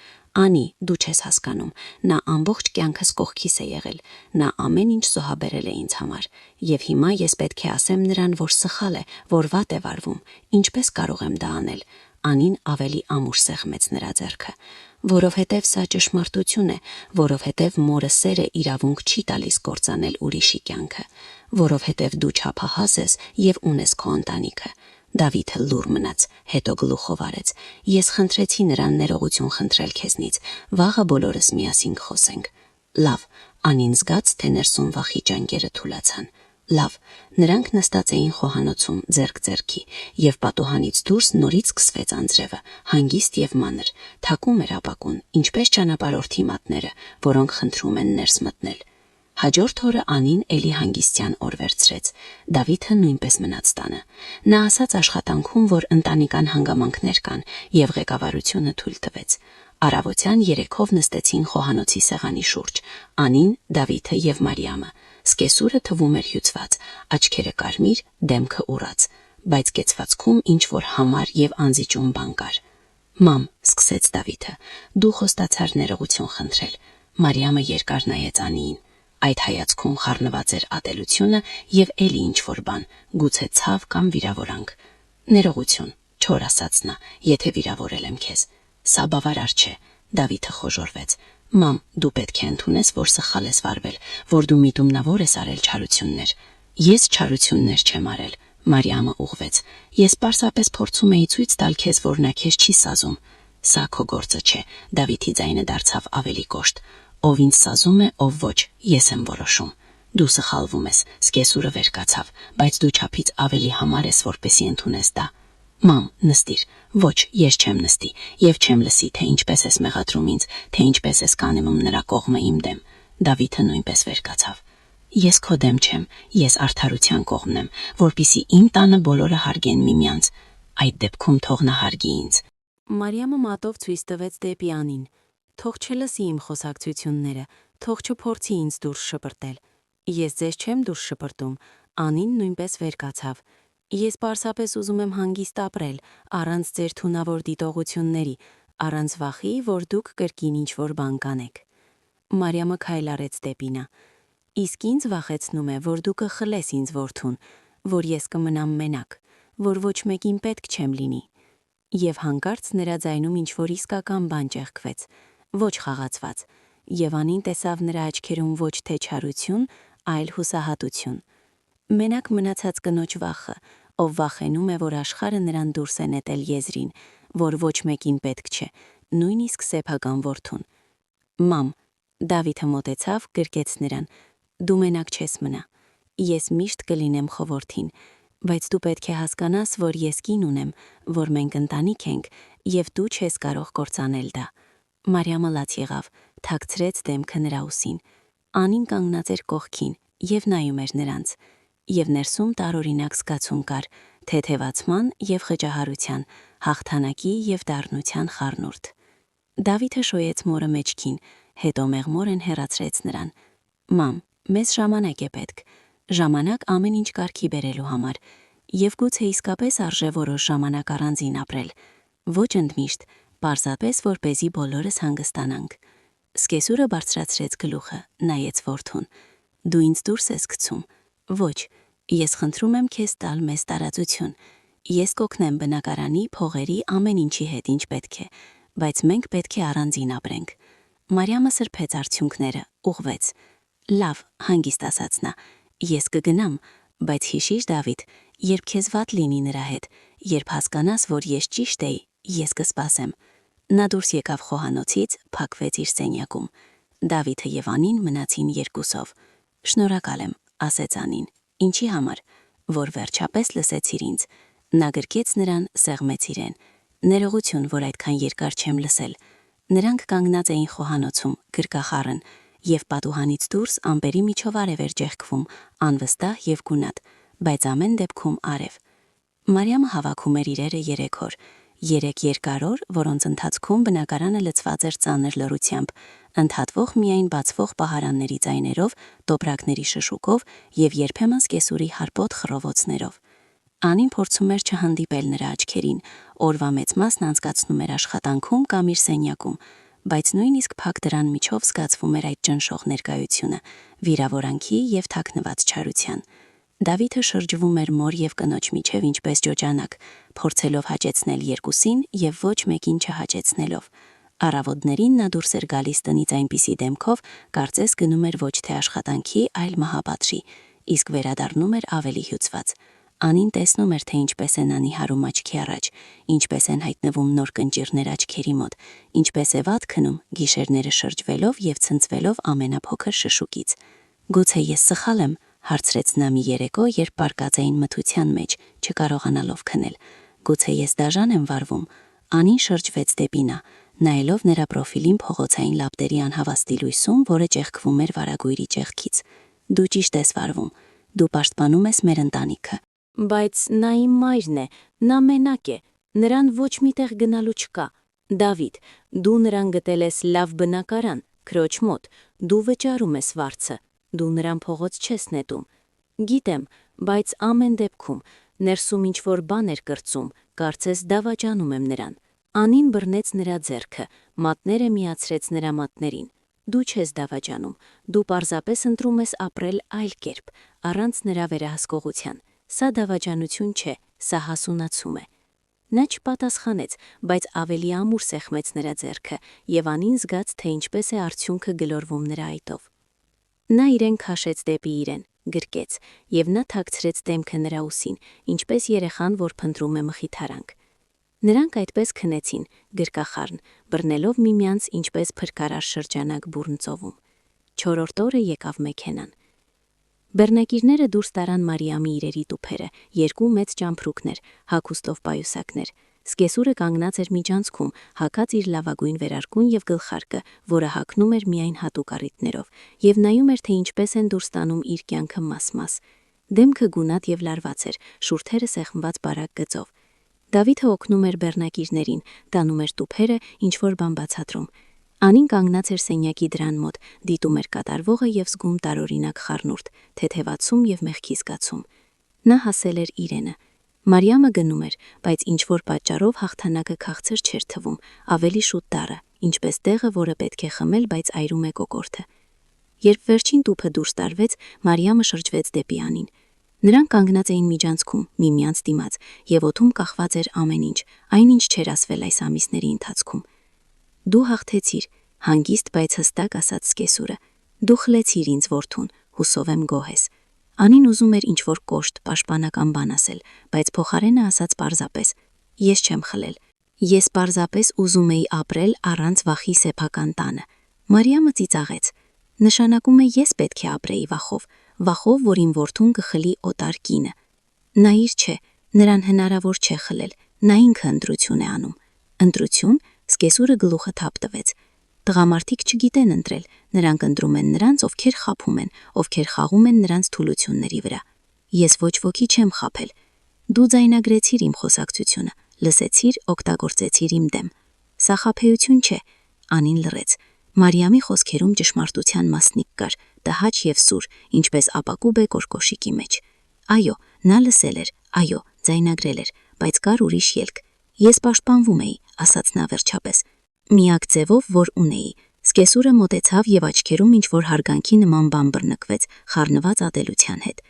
Անի, դու չես հասկանում, նա ամբողջ կյանքս կողքիս է եղել, նա ամեն ինչ զոհաբերել է ինձ համար, եւ հիմա ես պետք է ասեմ նրան, որ սխալ է, որ վատ է վարվում, ինչպես կարող եմ դա անել։ Անին ավելի ամուր սեղմեց նրա ձեռքը, որովհետև սա ճշմարտություն է, որովհետև մորը սերը իրավունք չի տալիս կործանել ուրիշի կյանքը, որովհետև դու չափահաս ես եւ ունես քո ընտանիքը։ Դավիթը լուռ մնաց, հետո գլուխով արեց։ Ես խնդրեցի նրան ներողություն խնդրել քեզնից, վաղը բոլորս միասին կխոսենք։ Լավ, Անին զգաց, թե ներսում վախի ջանքերը թուլացան։ Լավ, նրանք նստած էին խոհանոցում ձեռք ձեռքի, եւ պատուհանից դուրս նորից սկսվեց անձրևը, հանգիստ եւ մանր, թակում էր ապակուն, ինչպես ճանապարհորդի մատները, որոնք խնդրում են ներս մտնել։ Հաջորդ օրը Անին էլի հանգստյան օր վերցրեց։ Դավիթը նույնպես մնաց տանը։ Նա ասաց աշխատանքում, որ ընտանեկան հանգամանքներ կան, եւ ղեկավարությունը թույլ տվեց։ Առավոտյան երեքով նստեցին խոհանոցի սեղանի շուրջ։ Անին, Դավիթը եւ Մարիամը։ Սկեսուրը թվում էր հյուծված, աչքերը կարմիր, դեմքը ուռած, բայց կեցվածքում ինչ-որ համար եւ անզիջում բան կար։ Մամ, սկսեց Դավիթը, դու խոստացար ներողություն խնդրել։ Մարիամը երկար նայեց Անիին։ Այդ հայացքում խառնված էր ատելությունը եւ էլի ինչ-որ բան, գուցե ցավ կամ վիրավորանք։ Ներողություն, չոր ասաց նա, եթե վիրավորել եմ քեզ։ Սա բավարար չէ, Դավիթը խոժորվեց։ Մամ, դու պետք է ընդունես, որ սխալ ես վարվել, որ դու միտումնավոր ես արել չարություններ։ Ես չարություններ չեմ արել, Մարիամը ուղղվեց։ Ես պարզապես փորձում էի ցույց տալ քեզ, որ նա քեզ չի սազում։ Սա քո գործը չէ, Դավիթի ձայնը դարձավ ավելի կոշտ։ Ով ինձ սազում է, ով ոչ, ես եմ որոշում։ Դու սխալվում ես, սկեսուրը վեր կացավ, բայց դու չափից ավելի համար ես, որպեսի ընդունես դա։ Մամ, նստիր։ Ոչ, ես չեմ նստի, եւ չեմ լսի, թե ինչպես ես մեղադրում ինձ, թե ինչպես ես կանենում նրա կողմը իմ դեմ։ Դավիթը նույնպես վեր կացավ։ Ես քո դեմ չեմ, ես արդարության կողմն եմ, որպիսի իմ տանը բոլորը հարգեն միմյանց։ Այդ դեպքում թող նա հարգի ինձ։ Մարիամը մատով ցույց տվեց դեպի Անին։ Թող չլսի իմ խոսակցությունները, թող չփորձի ինձ դուրս շպրտել։ Ես ձեզ չեմ դուրս շպրտում, Անին նույնպես վեր կացավ։ Ես պարզապես ուզում եմ հանգիստ ապրել, առանց ձեր թունավոր դիտողությունների, առանց վախի, որ դուք կրկին ինչ-որ բան կանեք։ Մարիամը քայլ արեց դեպի նա։ Իսկ ինձ վախեցնում է, որ դու կխլես ինձ որդուն, որ ես կմնամ մենակ, որ ոչ մեկին պետք չեմ լինի։ Եվ հանկարծ նրա ձայնում ինչ-որ իսկական բան ճեղքվեց, ոչ խաղացված, եւ Անին տեսավ նրա աչքերում ոչ թե չարություն, այլ հուսահատություն։ Մենակ մնացած կնոջ վախը, ով վախենում է, որ աշխարհը նրան դուրս է նետել եզրին, որ ոչ մեկին պետք չէ, նույնիսկ սեփական որդուն։ Մամ, Դավիթը մոտեցավ, գրկեց նրան, դու մենակ չես մնա, ես միշտ կլինեմ քո որդին, բայց դու պետք է հասկանաս, որ ես կին ունեմ, որ մենք ընտանիք ենք, եւ դու չես կարող կործանել դա։ Մարիամը լաց եղավ, թաքցրեց դեմքը նրա ուսին։ Անին կանգնած էր կողքին եւ նայում էր նրանց, եւ ներսում տարօրինակ զգացում կար, թեթևացման եւ խճահարության, հաղթանակի եւ դառնության խառնուրդ։ Դավիթը շոյեց մորը մեջքին, հետո մեղմորեն հեռացրեց նրան։ Մամ, մեզ ժամանակ է պետք, ժամանակ ամեն ինչ կարգի բերելու համար, եւ գուցե իսկապես արժե որոշ ժամանակ առանձին ապրել, ոչ ընդմիշտ, պարզապես որպեսզի բոլորս հանգստանանք։ Սկեսուրը բարձրացրեց գլուխը, նայեց որդուն։ Դու ինձ դուրս ես գցում։ Ոչ, ես խնդրում եմ քեզ տալ մեզ տարածություն։ Ես կօգնեմ բնակարանի, փողերի, ամեն ինչի հետ, ինչ պետք է, բայց մենք պետք է առանձին ապրենք։ Մարիամը սրբեց արդյունքները, ուղղվեց։ Լավ, հանգիստ ասաց նա, ես կգնամ, բայց հիշիր Դավիթ, երբ քեզ վատ լինի նրա հետ, երբ հասկանաս, որ ես ճիշտ էի, ես կսպասեմ։ Նա դուրս եկավ խոհանոցից, փակվեց իր սենյակում։ Դավիթը եւ Անին մնացին երկուսով։ Շնորհակալ եմ, ասեց Անին։ Ինչի համար, որ վերջապես լսեցիր ինձ։ Նա գրկեց նրան, սեղմեց իրեն։ Ներողություն, որ այդքան երկար չեմ լսել։ Նրանք կանգնած էին խոհանոցում, գրկախառն, եւ պատուհանից դուրս ամպերի միջով արև էր ջեղկվում, անվստահ եւ գունատ, բայց ամեն դեպքում արև։ Մարիամը հավաքում էր իրերը 3 օր, 3 երկար օր, որոնց ընթացքում բնակարանը լցված էր ծանր լռությամբ, ընդհատվող միայն բացվող պահարանների ձայներով, տոպրակների շշուկով եւ երբեմն սկեսուրի հարբոտ խռովոցներով։ Անին փորձում էր չհանդիպել նրա աչքերին, օրվա մեծ մասն անցկացնում էր աշխատանքում կամ իր սենյակում, բայց նույնիսկ փակ դրան միջով զգացվում էր այդ ճնշող ներկայությունը, վիրավորանքի եւ թաքնված չարության։ Դավիթը շրջվում էր մոր եւ կնոջ միջև ինչպես ջոջանակ, փորձելով հաճեցնել երկուսին եւ ոչ մեկին չհաճեցնելով։ Առավոտներին նա դուրս էր գալիս տնից այնպիսի դեմքով, կարծես գնում էր ոչ թե աշխատանքի, այլ մահապատժի, իսկ վերադառնում էր ավելի հյուծված։ Անին տեսնում էր, թե ինչպես են անի հարում աչքի առաջ, ինչպես են հայտնվում նոր կնճիռներ աչքերի մոտ, ինչպես է վատ քնում, գիշերները շրջվելով եւ ցնցվելով ամենափոքր շշուկից։ Գուցե ես սխալ եմ, հարցրեց նա մի երեկո, երբ պարկած էին մթության մեջ, չկարողանալով քնել։ Գուցե ես դաժան եմ վարվում։ Անին շրջվեց դեպի նա, նայելով նրա պրոֆիլին փողոցային լապտերի անհավաստի լույսում, որը ճեղքվում էր վարագույրի ճեղքից։ Դու ճիշտ ես վարվում։ Դու պաշտպանում ես մեր ընտանիքը։ Բայց նա իմ մայրն է, նա մենակ է, նրան ոչ միտեղ գնալու չկա։ Դավիթ, դու նրան գտել ես լավ բնակարան, քրոջ մոտ, դու վճարում ես վարձը, դու նրան փողոց չես նետում։ Գիտեմ, բայց ամեն դեպքում ներսում ինչ որ բան էր կրծում, կարծես դավաճանում եմ նրան։ Անին բռնեց նրա ձեռքը, մատները միացրեց նրա մատներին։ Դու չես դավաճանում, դու պարզապես ընտրում ես ապրել այլ կերպ, առանց նրա վերահսկողության։ Սա դավաճանություն չէ, սա հասունացում է։ Նա չպատասխանեց, բայց ավելի ամուր սեղմեց նրա ձեռքը, եւ Անին զգաց, թե ինչպես է արդյունքը գլորվում նրա այտով։ Նա իրեն քաշեց դեպի իրեն, գրկեց, եւ նա թաքցրեց դեմքը նրա ուսին, ինչպես երեխան, որ փնտրում է մխիթարանք։ Նրանք այդպես քնեցին, գրկախառն, բռնելով միմյանց ինչպես փրկարար շրջանակ բուրն ծովում։ 4-րդ օրը եկավ մեքենան։ Բեռնակիրները դուրս տարան Մարիամի իրերի տուփերը, 2 մեծ ճամփրուկներ, հագուստով պայուսակներ։ Սկեսուրը կանգնած էր միջանցքում, հագած իր լավագույն վերարկուն եւ գլխարկը, որը հագնում էր միայն հատուկ առիթներով, եւ նայում էր, թե ինչպես են դուրս տանում իր կյանքը մաս-մաս։ Դեմքը գունատ եւ լարված էր, շուրթերը սեղմված բարակ գծով։ Դավիթը օգնում էր բեռնակիրներին, տանում էր տուփերը, ինչ որ բան բացատրում։ Անին կանգնած էր սենյակի դրան մոտ, դիտում էր կատարվողը եւ զգում տարօրինակ խառնուրդ, թեթևացում եւ մեղքի զգացում։ Նա հասել էր իրենը։ Մարիամը գնում էր, բայց ինչ որ պատճառով հաղթանակը քաղցր չէր թվում, ավելի շուտ տառը, ինչպես տեղը, որը պետք է խմել, բայց այրում է կոկորդը։ Երբ վերջին տուփը դուրս տարվեց, Մարիամը շրջվեց դեպի Անին։ Նրանք կանգնած էին միջանցքում, միմյանց դիմաց, եւ օդում կախված էր ամեն ինչ, այնինչ չէր ասվել այս ամիսների ընթացքում։ Դու հաղթեցիր, հանգիստ, բայց հստակ ասաց սկեսուրը։ Դու խլեցիր ինձ որդուն, հուսով եմ գոհ ես։ Անին ուզում էր ինչ-որ կոշտ, պաշտպանական բան ասել, բայց փոխարենը ասաց պարզապես. «Ես չեմ խլել։ Ես պարզապես ուզում էի ապրել առանց վախի սեփական տանը»։ Մարիամը ծիծաղեց. «Նշանակում է ես պետք է ապրեի վախով, որ իմ որդուն կխլի օտար կինը»։ Նա իր չէ, նրան հնարավոր չէ խլել, նա ինքը ընտրություն է անում։ Ընտրություն, սկեսուրը գլուխը թափ տվեց։ Տղամարդիկ չգիտեն ընտրել, նրանք ընտրում են նրանց, ովքեր խաբում են, ովքեր խաղում են նրանց թուլությունների վրա։ Ես ոչ ոքի չեմ խաբել։ Դու ձայնագրեցիր իմ խոսակցությունը, լսեցիր, օգտագործեցիր իմ դեմ։ Սա խաբեություն չէ, Անին լռեց։ Մարիամի խոսքերում ճշմարտության մասնիկ կար, տհաճ եւ սուր, ինչպես ապակու բեկոր կոշիկի մեջ։ Այո, նա լսել էր, այո, ձայնագրել էր, բայց կար ուրիշ ելք։ Ես պաշտպանվում էի, ասաց նա վերջապես։ Միակ ձևով, որ ունեի։ Սկեսուրը մոտեցավ եւ աչքերում ինչ-որ հարգանքի նման բան բռնկվեց, խառնված ատելության հետ։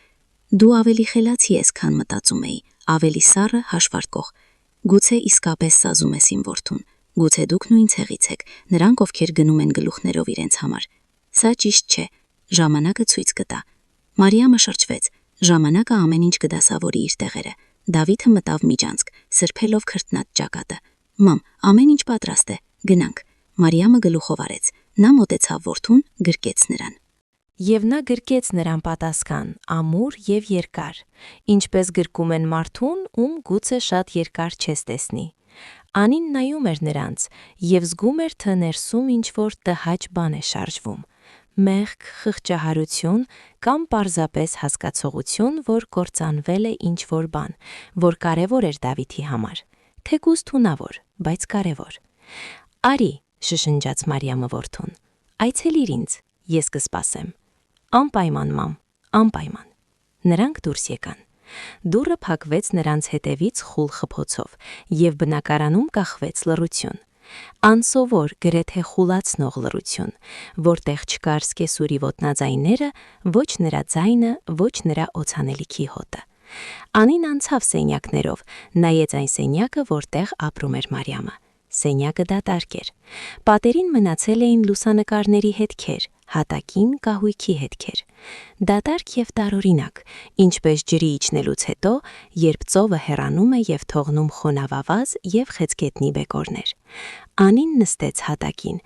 Դու ավելի խելացի ես, քան մտածում էի, ավելի սառը, հաշվարկող։ Գուցե իսկապես սազում ես իմ որդուն։ Գուցե դուք նույն ցեղից եք, նրանք, ովքեր գնում են գլուխներով իրենց համար։ Սա ճիշտ չէ։ Ժամանակը ցույց կտա։ Մարիամը շրջվեց։ Ժամանակը ամեն ինչ կդասավորի իր տեղերը։ Դավիթը մտավ միջանցք, սրբելով քրտնած ճակատը։ Մամ, ամեն ինչ պատրաստ է, գնանք։ Մարիամը գլուխով արեց։ Նա մոտեցավ որդուն, գրկեց նրան։ Եվ նա գրկեց նրան պատասխան, ամուր եւ երկար, ինչպես գրկում են մարդուն, ում գուցե շատ երկար չես տեսնի։ Անին նայում էր նրանց եւ զգում էր, թե ներսում ինչ-որ տհաճ բան է շարժվում։ Մեղք, խղճահարություն կամ պարզապես հասկացողություն, որ կործանվել է ինչ-որ բան, որ կարևոր էր Դավիթի համար, թեկուզ թունավոր, բայց կարևոր։ Արի, շշնջաց Մարիամը որդուն, այցելիր ինձ, ես կսպասեմ։ Անպայման, մամ, անպայման։ Նրանք դուրս եկան։ Դուռը փակվեց նրանց հետևից խուլ խփոցով, եւ բնակարանում կախվեց լռություն։ Անսովոր, գրեթե խուլացնող լռություն, որտեղ չկար սկեսուրի ոտնաձայները, ոչ նրա ձայնը, ոչ նրա օցանելիքի հոտը։ Անին անցավ սենյակներով, նայեց այն սենյակը, որտեղ ապրում էր Մարիամը։ Սենյակը դատարկ էր։ Պատերին մնացել էին լուսանկարների հետքեր, հատակին կահույքի հետքեր։ Դատարկ եւ տարօրինակ, ինչպես ջրի իջնելուց հետո, երբ ծովը հեռանում է եւ թողնում խոնավավազ եւ խեցգետնի բեկորներ։ Անին նստեց հատակին,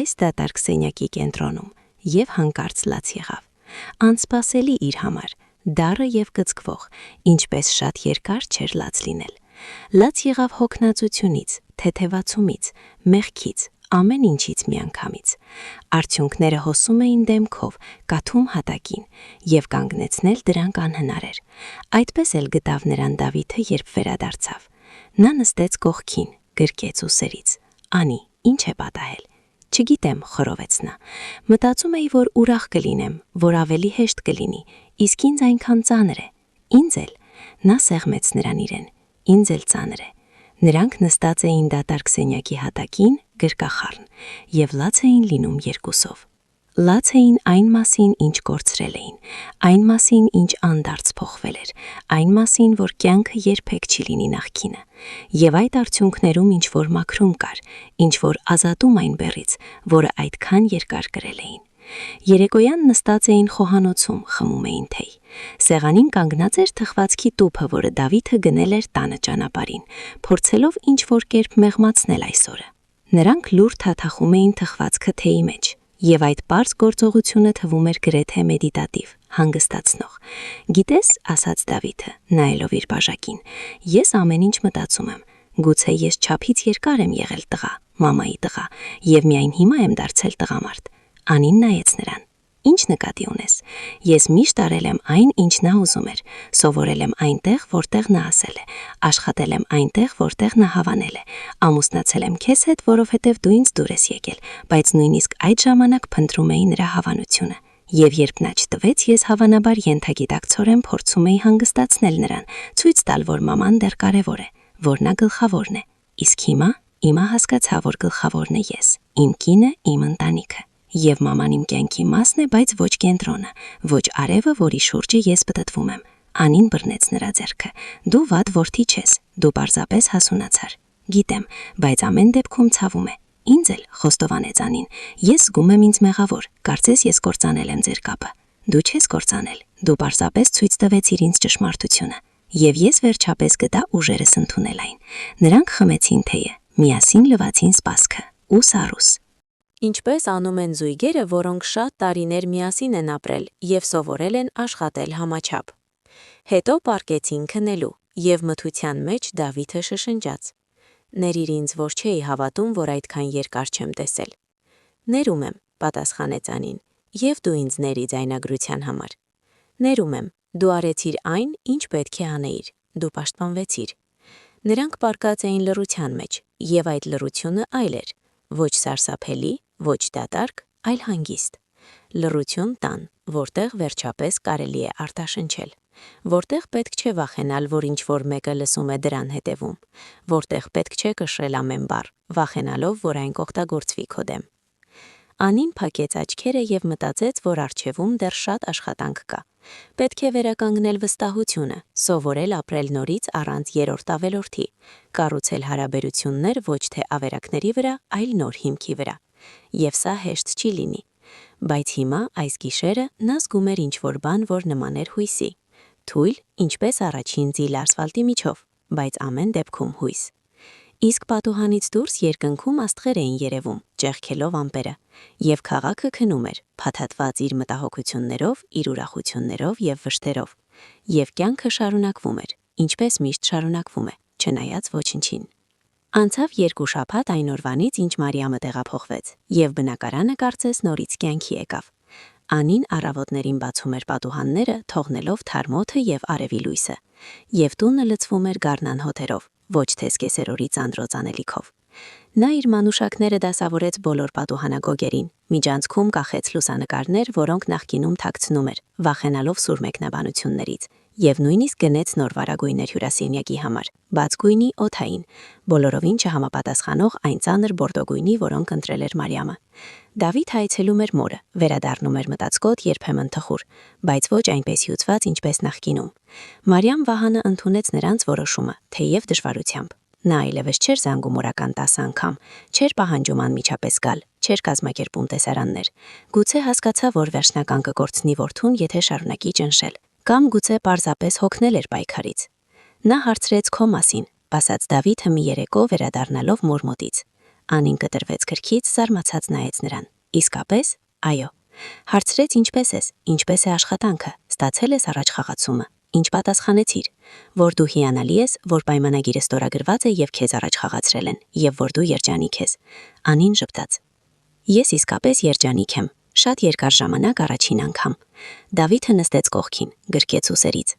այս դատարկ սենյակի կենտրոնում, եւ հանկարծ լաց եղավ։ Անսպասելի իր համար, դառը եւ կծկվող, ինչպես շատ երկար չէր լաց լինել։ Լաց եղավ հոգնածությունից, թեթևացումից, մեղքից, ամեն ինչից միանգամից։ Արդյունքները հոսում էին դեմքով, կաթում հատակին, եւ կանգնեցնել դրանք անհնար էր։ Այդպես էլ գտավ նրան Դավիթը, երբ վերադարձավ։ Նա նստեց կողքին, գրկեց ուսերից։ Անի, ինչ է պատահել։ Չգիտեմ, խորովեց նա։ Մտածում էի, որ ուրախ կլինեմ, որ ավելի հեշտ կլինի, իսկ ինձ այնքան ծանր է։ Ինձ էլ։ Նա սեղմեց նրան իրեն։ Ինձ էլ ծանր է։ Նրանք նստած էին դատարկ սենյակի հատակին, գրկախառն, եւ լաց էին լինում երկուսով։ Լաց էին այն մասին, ինչ կորցրել էին, այն մասին, ինչ անդարձ փոխվել էր, այն մասին, որ կյանքը երբեք չի լինի նախկինը։ Եվ այդ արդյունքներում ինչ-որ մաքրում կար, ինչ-որ ազատում այն բեռից, որը այդքան երկար կրել էին։ Երեկոյան նստած էին խոհանոցում, խմում էին թեյ։ Սեղանին կանգնած էր թխվածքի տուփը, որը Դավիթը գնել էր տանը ճանապարհին, փորձելով ինչ-որ կերպ մեղմացնել այսօրը։ Նրանք լուր թաթախում էին թխվածքը թեյի մեջ, եւ այդ պարզ գործողությունը թվում էր գրեթե մեդիտատիվ, հանգստացնող։ Գիտես, ասաց Դավիթը, նայելով իր բաժակին, ես ամեն ինչ մտածում եմ։ Գուցե ես չափից երկար եմ եղել տղա, մամայի տղա, եւ միայն հիմա եմ դարձել տղամարդ։ Անին նայեց նրան։ Ինչ նկատի ունես։ Ես միշտ արել եմ այն, ինչ նա ուզում էր, սովորել եմ այնտեղ, որտեղ նա ասել է, աշխատել եմ այնտեղ, որտեղ նա հավանել է, ամուսնացել եմ քեզ հետ, որովհետև դու ինձ դուր ես եկել, բայց նույնիսկ այդ ժամանակ փնտրում էի նրա հավանությունը։ Եվ երբ նա չտվեց, ես հավանաբար ենթագիտակցորեն փորձում էի հանգստացնել նրան, ցույց տալ, որ մաման դեռ կարևոր է, որ նա գլխավորն է։ Իսկ հիմա հասկացա, որ գլխավորն է ես, իմ կինը, իմ ընտանիքը։ Եվ մաման իմ կյանքի մասն է, բայց ոչ կենտրոնը, ոչ արևը, որի շուրջը ես պտտվում եմ։ Անին բռնեց նրա ձեռքը։ Դու վատ որդի չես, դու պարզապես հասունացար։ Գիտեմ, բայց ամեն դեպքում ցավում է։ Ինձ էլ, խոստովանեց Անին, ես զգում եմ ինձ մեղավոր, կարծես ես կործանել եմ ձեր կապը։ Դու չես կործանել, դու պարզապես ցույց տվեցիր ինձ ճշմարտությունը, եւ ես վերջապես գտա ուժերս ընդունել այն։ Նրանք խմեցին թեյը, միասին լվացին սպասքը ու սարուս։ Ինչպես անում են զույգերը, որոնք շատ տարիներ միասին են ապրել եւ սովորել են աշխատել համաչափ։ Հետո պարկեցին քնելու, եւ մթության մեջ Դավիթը շշնջաց. «Ներիր ինձ, որ չէի հավատում, որ այդքան երկար չեմ տեսել»։ «Ներում եմ», պատասխանեց Անին, «եւ դու ինձ ների ձայնագրության համար»։ «Ներում եմ, դու արեցիր այն, ինչ պետք է անեիր, դու պաշտպանվեցիր»։ Նրանք պարկած էին լռության մեջ, եւ այդ լռությունը այլ էր, ոչ սարսափելի, ոչ դատարկ, այլ հանգիստ։ Լռություն տան, որտեղ վերջապես կարելի է արտաշնչել, որտեղ պետք չէ վախենալ, որ ինչ-որ մեկը լսում է դրան հետևում, որտեղ պետք չէ կշռել ամեն բառ, վախենալով, որ այն կօգտագործվի քո դեմ։ Անին փակեց աչքերը եւ մտածեց, որ առջևում դեռ շատ աշխատանք կա։ Պետք է վերականգնել վստահությունը, սովորել ապրել նորից առանց երրորդ ավելորդի, կառուցել հարաբերություններ ոչ թե ավերակների վրա, այլ նոր հիմքի վրա։ Եվ սա հեշտ չի լինի։ Բայց հիմա այս գիշերը նա զգում էր ինչ-որ բան, որ նման էր հույսի։ Թույլ, ինչպես առաջին ձիլ ասֆալտի միջով, բայց ամեն դեպքում հույս։ Իսկ պատուհանից դուրս երկնքում աստղեր էին երևում, ճեղքելով ամպերը, եւ քաղաքը քնում էր, փաթաթված իր մտահոգություններով, իր ուրախություններով եւ վշտերով։ Եվ կյանքը շարունակվում էր, ինչպես միշտ շարունակվում է, չնայած ոչնչին։ Անցավ 2 շաբաթ այն օրվանից, ինչ Մարիամը տեղափոխվեց, եւ բնակարանը կարծես նորից կյանքի եկավ։ Անին առավոտներին բացում էր պատուհանները, թողնելով թարմ օդը եւ արևի լույսը, եւ տունը լցվում էր գարնան հոթերով, ոչ թե սկեսերորի ծանրոց անելիքով։ Նա իր մանուշակները դասավորեց բոլոր պատուհանագոգերին, միջանցքում կախեց լուսանկարներ, որոնք նախկինում թաքցնում էր, վախենալով սուր մեկնաբանություններից, եւ նույնիսկ գնեց նոր վարագույներ հյուրասենյակի համար, բաց գույնի օդային, բոլորովին չհամապատասխանող այն ծանր բորդոգույնի, որոնք ընտրել էր Մարիամը։ Դավիթ այցելում էր մորը, վերադառնում էր մտածկոտ, երբեմն թխուր, բայց ոչ այնպես հյուծված, ինչպես նախկինում։ Մարիամ Վահանը ընդունեց նրանց որոշումը, թեև դժվարությամբ։ Նա այլևս չէր զանգում օրական 10 անգամ, չէր պահանջում անմիջապես գալ, չէր կազմակերպում տեսարաններ։ Գուցե հասկացա, որ վերջնական կկորցնի որդուն, եթե շարունակի ճնշել, կամ գուցե պարզապես հոգնել էր պայքարից։ Նա հարցրեց քո մասին, ասաց Դավիթը մի երեկո վերադառնալով մոր մոտից։ Անին կտրվեց քրքից, զարմացած նայեց նրան։ Իսկապես, այո։ Հարցրեց ինչպես ես, ինչպես է աշխատանքը, ստացել ես առաջ խաղացումը, ինչ պատասխանեցիր, որ դու հիանալի ես, որ պայմանագիրը ստորագրված է եւ քեզ առաջ խաղացրել են, եւ որ դու երջանիկ ես։ Անին ժպտաց։ Ես իսկապես երջանիկ եմ, շատ երկար ժամանակ առաջին անգամ։ Դավիթը նստեց կողքին, գրկեց ուսերից։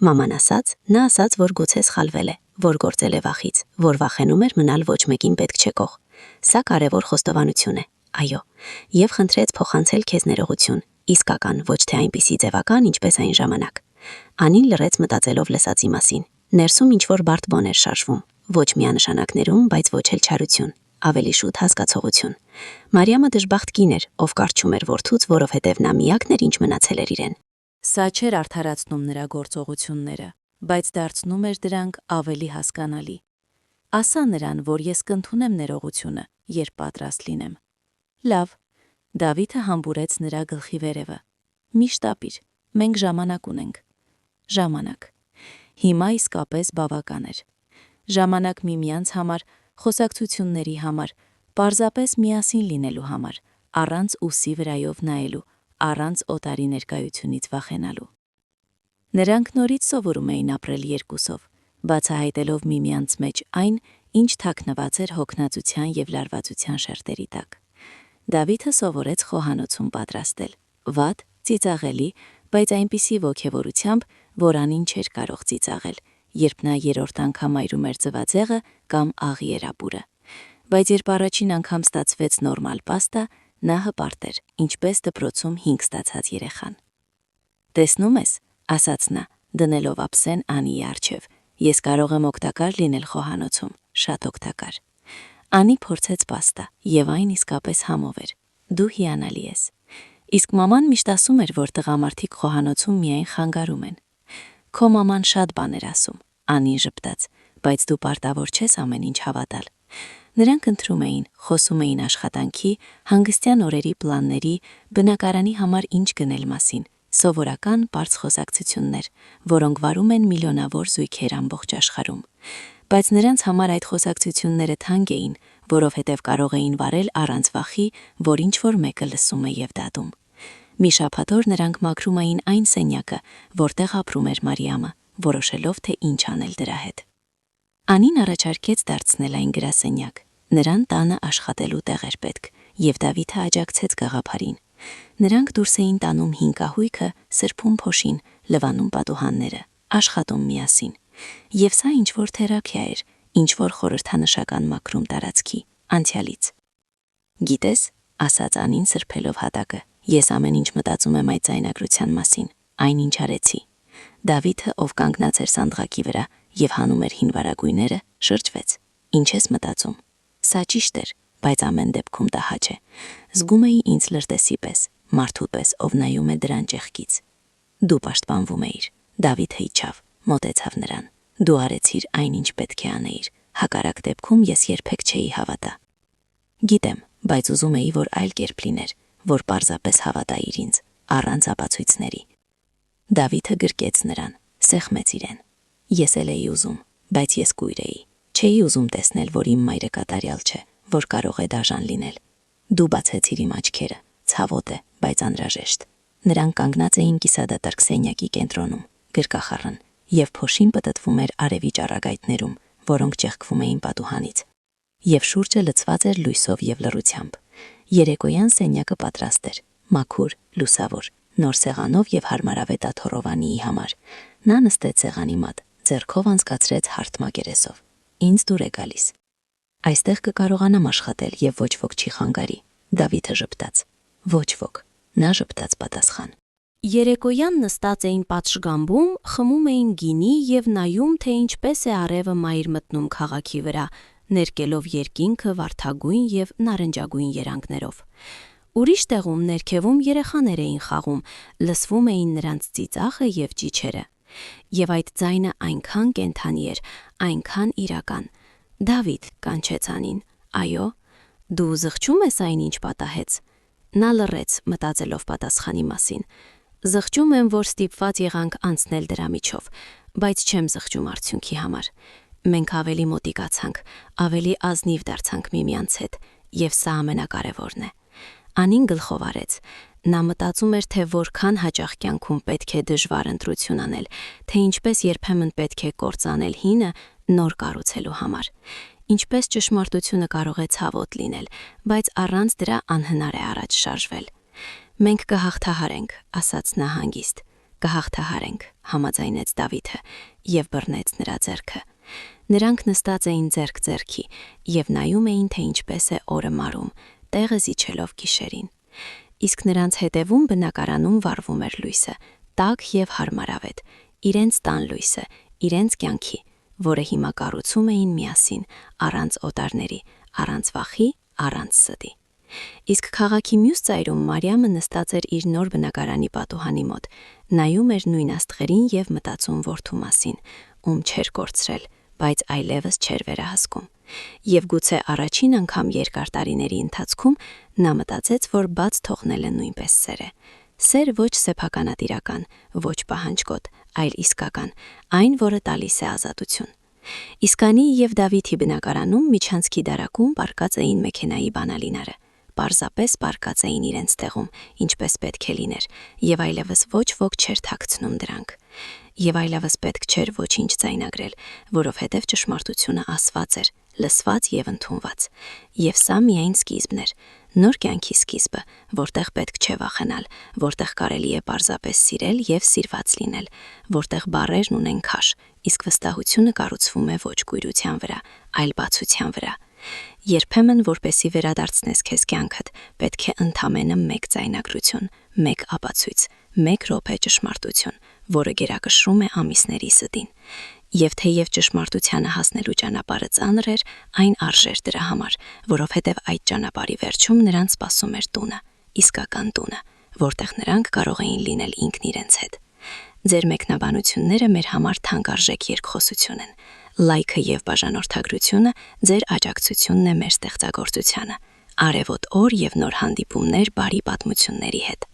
Մաման ասաց, նա ասաց, որ գուցե սխալվել է, որ գործել է վախից, որ վախենում էր մնալ ոչ մեկին պետք չէ կող։ Սա կարևոր խոստովանություն է, այո, եւ խնդրեց փոխանցել քեզ ներողություն, իսկական, ոչ թե այնպիսի ձևական, ինչպես այն ժամանակ։ Անին լռեց մտածելով լսածի մասին։ Ներսում ինչ-որ բարդ բան էր շարժվում, ոչ միանշանակներում, բայց ոչ էլ չարություն, ավելի շուտ հասկացողություն։ Մարիամը դժբախտ կին էր, ով կարճում էր որդուց, որովհետև նա միակն էր, ինչ մնացել էր իրեն։ Սա չէր արդարացնում նրա գործողությունները, բայց դարձնում էր դրանք ավելի հասկանալի։ Ասա նրան, որ ես կընդունեմ ներողությունը, երբ պատրաստ լինեմ։ Լավ, Դավիթը համբուրեց նրա գլխի վերևը։ Միշտ ապիր, մենք ժամանակ ունենք։ Ժամանակ։ Հիմա իսկապես բավական էր։ Ժամանակ միմյանց համար, խոսակցությունների համար, պարզապես միասին լինելու համար, առանց ուսի վրայով նայելու, առանց օտարի ներկայությունից վախենալու։ Նրանք նորից սովորում էին ապրել երկուսով, բացահայտելով միմյանց մեջ այն, ինչ թաքնված էր հոգնածության եւ լարվածության շերտերի տակ։ Դավիթը սովորեց խոհանոցում պատրաստել, վատ, ծիծաղելի, բայց այնպիսի ոգևորությամբ, որ Անին չէր կարող ծիծաղել, երբ նա երրորդ անգամ այրում էր ձվածեղը կամ աղի երապուրը։ Բայց երբ առաջին անգամ ստացվեց նորմալ պաստա, նա հպարտ էր, ինչպես դպրոցում 5 ստացած երեխան։ Տեսնում ես, ասաց նա, դնելով ափսեն Անիի առջև, ես կարող եմ օգտակար լինել խոհանոցում, շատ օգտակար։ Անի փորձեց պաստա, եւ այն իսկապես համով էր։ Դու հիանալի ես։ Իսկ մաման միշտ ասում էր, որ տղամարդիկ խոհանոցում միայն խանգարում են։ Քո մաման շատ բան էր ասում, Անին ժպտաց, բայց դու պարտավոր չես ամեն ինչ հավատալ։ Նրանք ընտրում էին, խոսում էին աշխատանքի, հանգստյան օրերի պլանների, բնակարանի համար ինչ գնել մասին, սովորական բարձ խոսակցություններ, որոնք վարում են միլիոնավոր զույգեր ամբողջ աշխարհում։ Բայց նրանց համար այդ խոսակցությունները թանկ էին, որովհետև կարող էին վարել առանց վախի, որ ինչ-որ մեկը լսում է և դատում։ Մի շաբաթ օր նրանք մաքրում էին այն սենյակը, որտեղ ապրում էր Մարիամը, որոշելով, թե ինչ անել դրա հետ։ Անին առաջարկեց դարձնել այն գրասենյակ։ Նրան տանը աշխատելու տեղ էր պետք, և Դավիթը աջակցեց գաղափարին։ Նրանք դուրս էին տանում հին կահույքը, սրբում փոշին, լվանում պատուհանները, աշխատում միասին։ Եվ սա ինչ-որ թերապիա էր, ինչ-որ խորհրդանշական մաքրում տարածքի, անցյալից։ Գիտես, ասաց Անին սրբելով հատակը, ես ամեն ինչ մտածում եմ այդ ձայնագրության մասին, այն ինչ արեցի։ Դավիթը, ով կանգնած էր սանդղակի վրա և հանում էր հին վարագույրները, շրջվեց։ Ինչ ես մտածում։ Սա ճիշտ էր, բայց ամեն դեպքում տհաճ է։ Զգում էի ինձ լրտեսի պես, մարդու պես, ով նայում է դրան ճեղքից։ Դու պաշտպանվում էիր։ Դավիթը իջավ, մոտեցավ նրան։ Դու արեցիր այն, ինչ պետք է անեիր։ Հակառակ դեպքում ես երբեք չէի հավատա։ Գիտեմ, բայց ուզում էի, որ այլ կերպ լիներ, որ պարզապես հավատայիր ինձ, առանց ապացույցների։ Դավիթը գրկեց նրան, սեղմեց իրեն։ Ես էլ էի ուզում, բայց ես կույր էի։ Չէի ուզում տեսնել, որ իմ մայրը կատարյալ չէ, որ կարող է դաժան լինել։ Դու բացեցիր իմ աչքերը, ցավոտ է, բայց անհրաժեշտ։ Նրանք կանգնած էին կիսադատարկ սենյակի կենտրոնում, գրկախառն, և փոշին պտտվում էր արևի ճառագայթներում, որոնք ճեղքվում էին պատուհանից։ Եվ շուրջը լցված էր լույսով և լռությամբ։ Երեկոյան սենյակը պատրաստ էր, մաքուր, լուսավոր, նոր սեղանով և հարմարավետ աթոռով Անիի համար։ Նա նստեց սեղանի մոտ, ձեռքով անցկացրեց հարթ մակերեսով։ Ինձ դուր է գալիս։ Այստեղ կկարողանամ աշխատել և ոչ ոք չի խանգարի։ Դավիթը ժպտաց։ Ոչ ոք։ Նա ժպտաց պատասխան։ Երեկոյան նստած էին պատշգամբում, խմում էին գինի և նայում, թե ինչպես է արևը մայր մտնում քաղաքի վրա, ներկելով երկինքը վարդագույն և նարնջագույն երանգներով։ Ուրիշ տեղում ներքևում երեխաներ էին խաղում, լսվում էին նրանց ծիծաղը և ճիչերը։ Եվ այդ ձայնը այնքան կենդանի էր, այնքան իրական։ Դավիթ, կանչեց Անին, այո, դու զղջում ես այն, ինչ պատահեց։ Նա լռեց, մտածելով պատասխանի մասին։ Զղջում եմ, որ ստիպված եղանք անցնել դրա միջով, բայց չեմ զղջում արդյունքի համար։ Մենք ավելի մոտիկացանք, ավելի ազնիվ դարձանք միմյանց հետ, և սա ամենակարևորն է։ Անին գլխով արեց։ Նա մտածում էր, թե որքան հաճախ կյանքում պետք է դժվար ընտրություն անել, թե ինչպես երբեմն պետք է կործանել հինը նոր կառուցելու համար։ Ինչպես ճշմարտությունը կարող է ցավոտ լինել, բայց առանց դրա անհնար է առաջ շարժվել։ Մենք կհաղթահարենք, ասաց նա հանգիստ։ Կհաղթահարենք, համաձայնեց Դավիթը և բռնեց նրա ձեռքը։ Նրանք նստած էին ձեռք ձեռքի և նայում էին, թե ինչպես է օրը մարում, տեղը զիջելով գիշերին։ Իսկ նրանց հետևում բնակարանում վառվում էր լույսը, տաք և հարմարավետ, իրենց տան լույսը, իրենց կյանքի, որը հիմա կառուցում էին միասին, առանց օտարների, առանց վախի, առանց ստի։ Իսկ քաղաքի մյուս ծայրում Մարիամը նստած էր իր նոր բնակարանի պատուհանի մոտ, նայում էր նույն աստղերին և մտածում որդու մասին, ում չէր կորցրել, բայց այլևս չէր վերահսկում։ Եվ գուցե առաջին անգամ երկար տարիների ընթացքում նա մտածեց, որ բաց թողնելը նույնպես սեր է։ Սեր ոչ սեփականատիրական, ոչ պահանջկոտ, այլ իսկական, այն, որը տալիս է ազատություն։ Իսկ Անի և Դավիթի բնակարանում միջանցքի դարակում պառկած էին մեքենայի բանալիները։ Պարզապես պառկած էին իրենց տեղում, ինչպես պետք է լիներ, և այլևս ոչ ոք չէր թաքցնում դրանք։ Եվ այլևս պետք չէր ոչինչ ձայնագրել, որովհետև ճշմարտությունը ասված էր, լսված և ընդունված։ Եվ սա միայն սկիզբն էր, նոր կյանքի սկիզբը, որտեղ պետք չէ վախենալ, որտեղ կարելի է պարզապես սիրել և սիրված լինել, որտեղ բառերն ունեն քաշ, իսկ վստահությունը կառուցվում է ոչ կույրության վրա, այլ բացության վրա։ Երբեմն, որպեսզի վերադարձնես քեզ կյանքդ, պետք է ընդամենը մեկ ձայնագրություն, մեկ ապացույց, մեկ րոպե ճշմարտություն, որը գերակշռում է ամիսների ստին։ Եվ թեև ճշմարտությանը հասնելու ճանապարհը ծանր էր, այն արժեր դրա համար, որովհետև այդ ճանապարհի վերջում նրանց սպասում էր տունը, իսկական տունը, որտեղ նրանք կարող էին լինել ինքն իրենց հետ։ Ձեր մեկնաբանությունները մեր համար թանկարժեք երկխոսություն են։ Լայքը և բաժանորդագրությունը ձեր աջակցությունն է մեր ստեղծագործությանը։ Արևոտ օր և նոր հանդիպումներ բարի պատմությունների հետ։